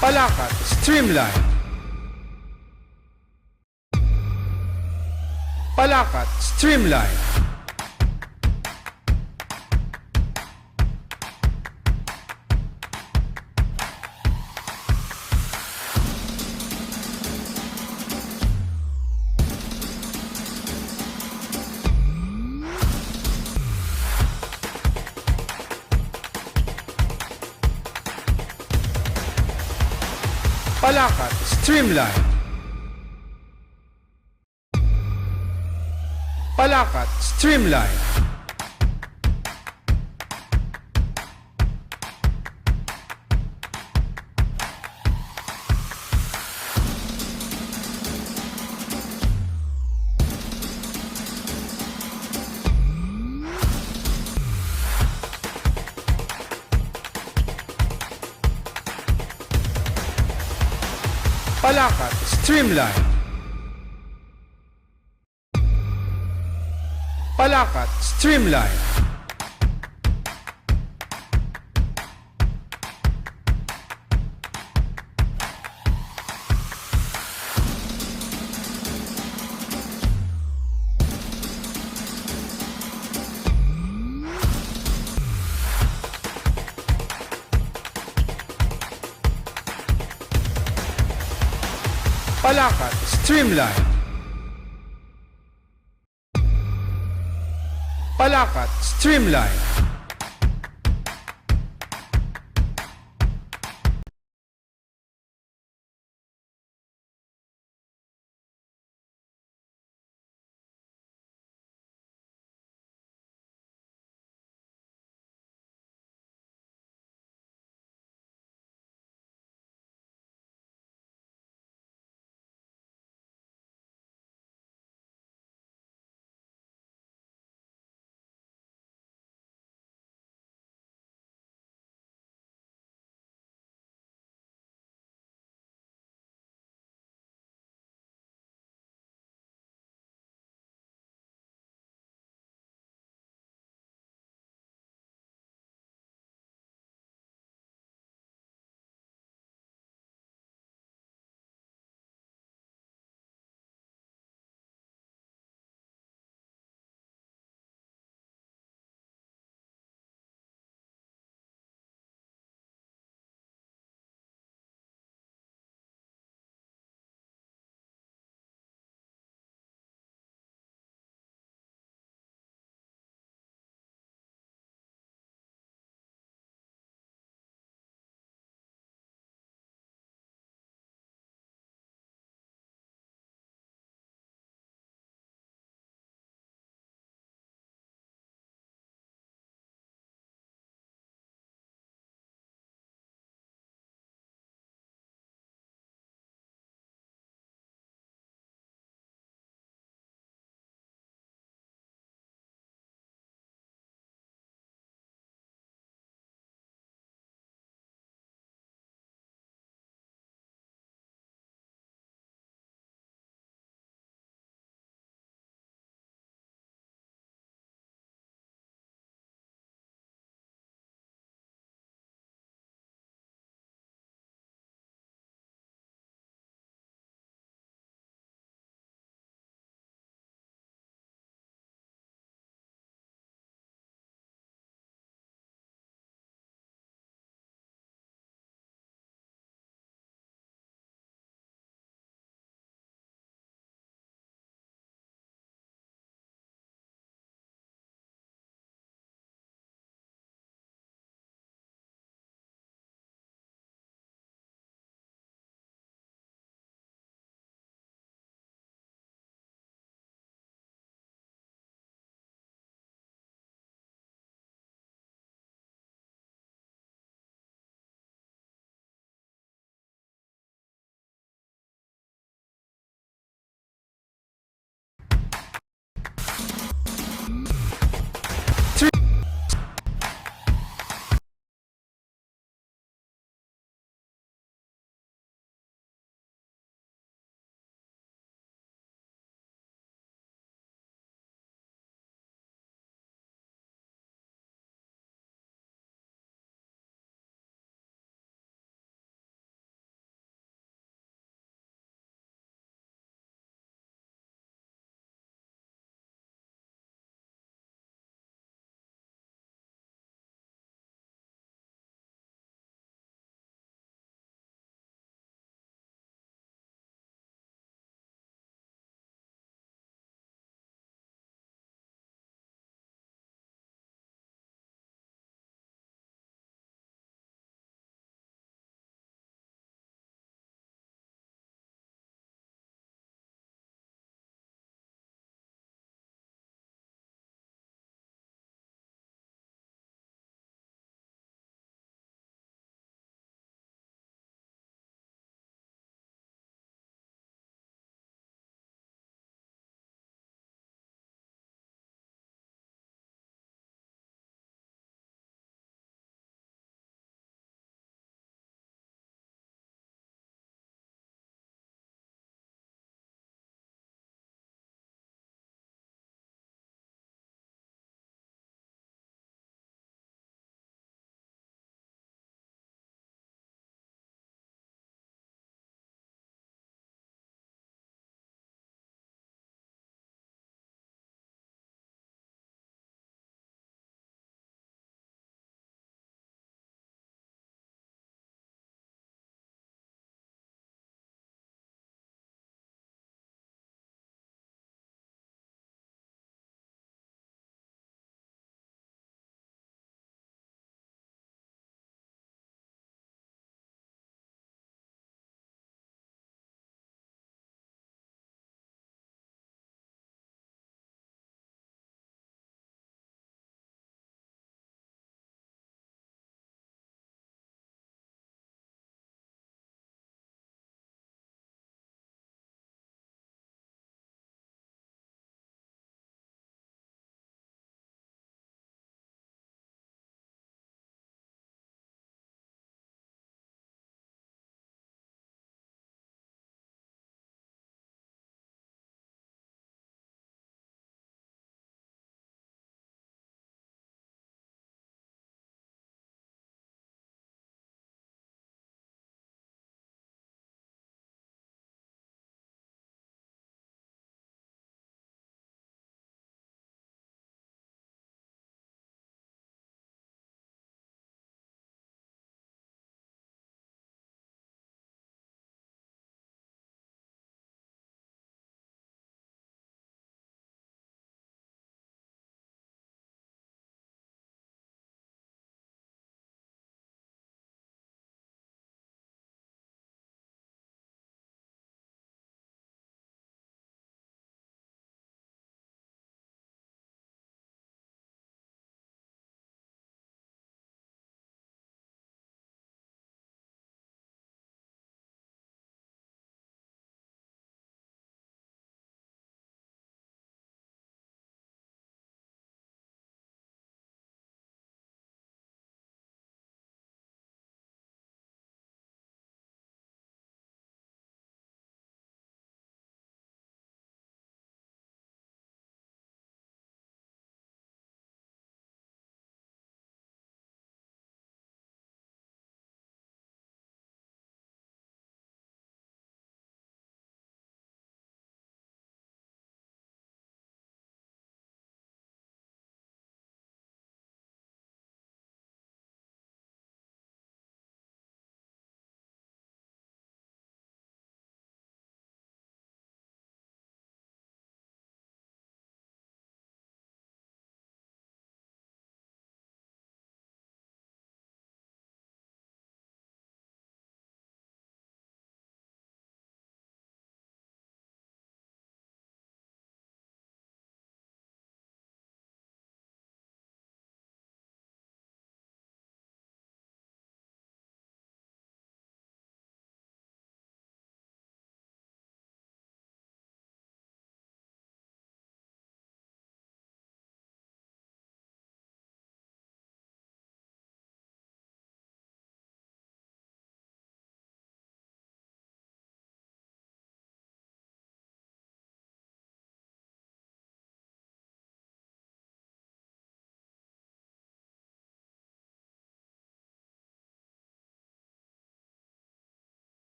Palakat Streamline. Palakat Streamline. Palakat Streamline. Palakat Streamline. Palakat Streamline. Palakat Streamline. Palakat Streamline. Palakat Streamline.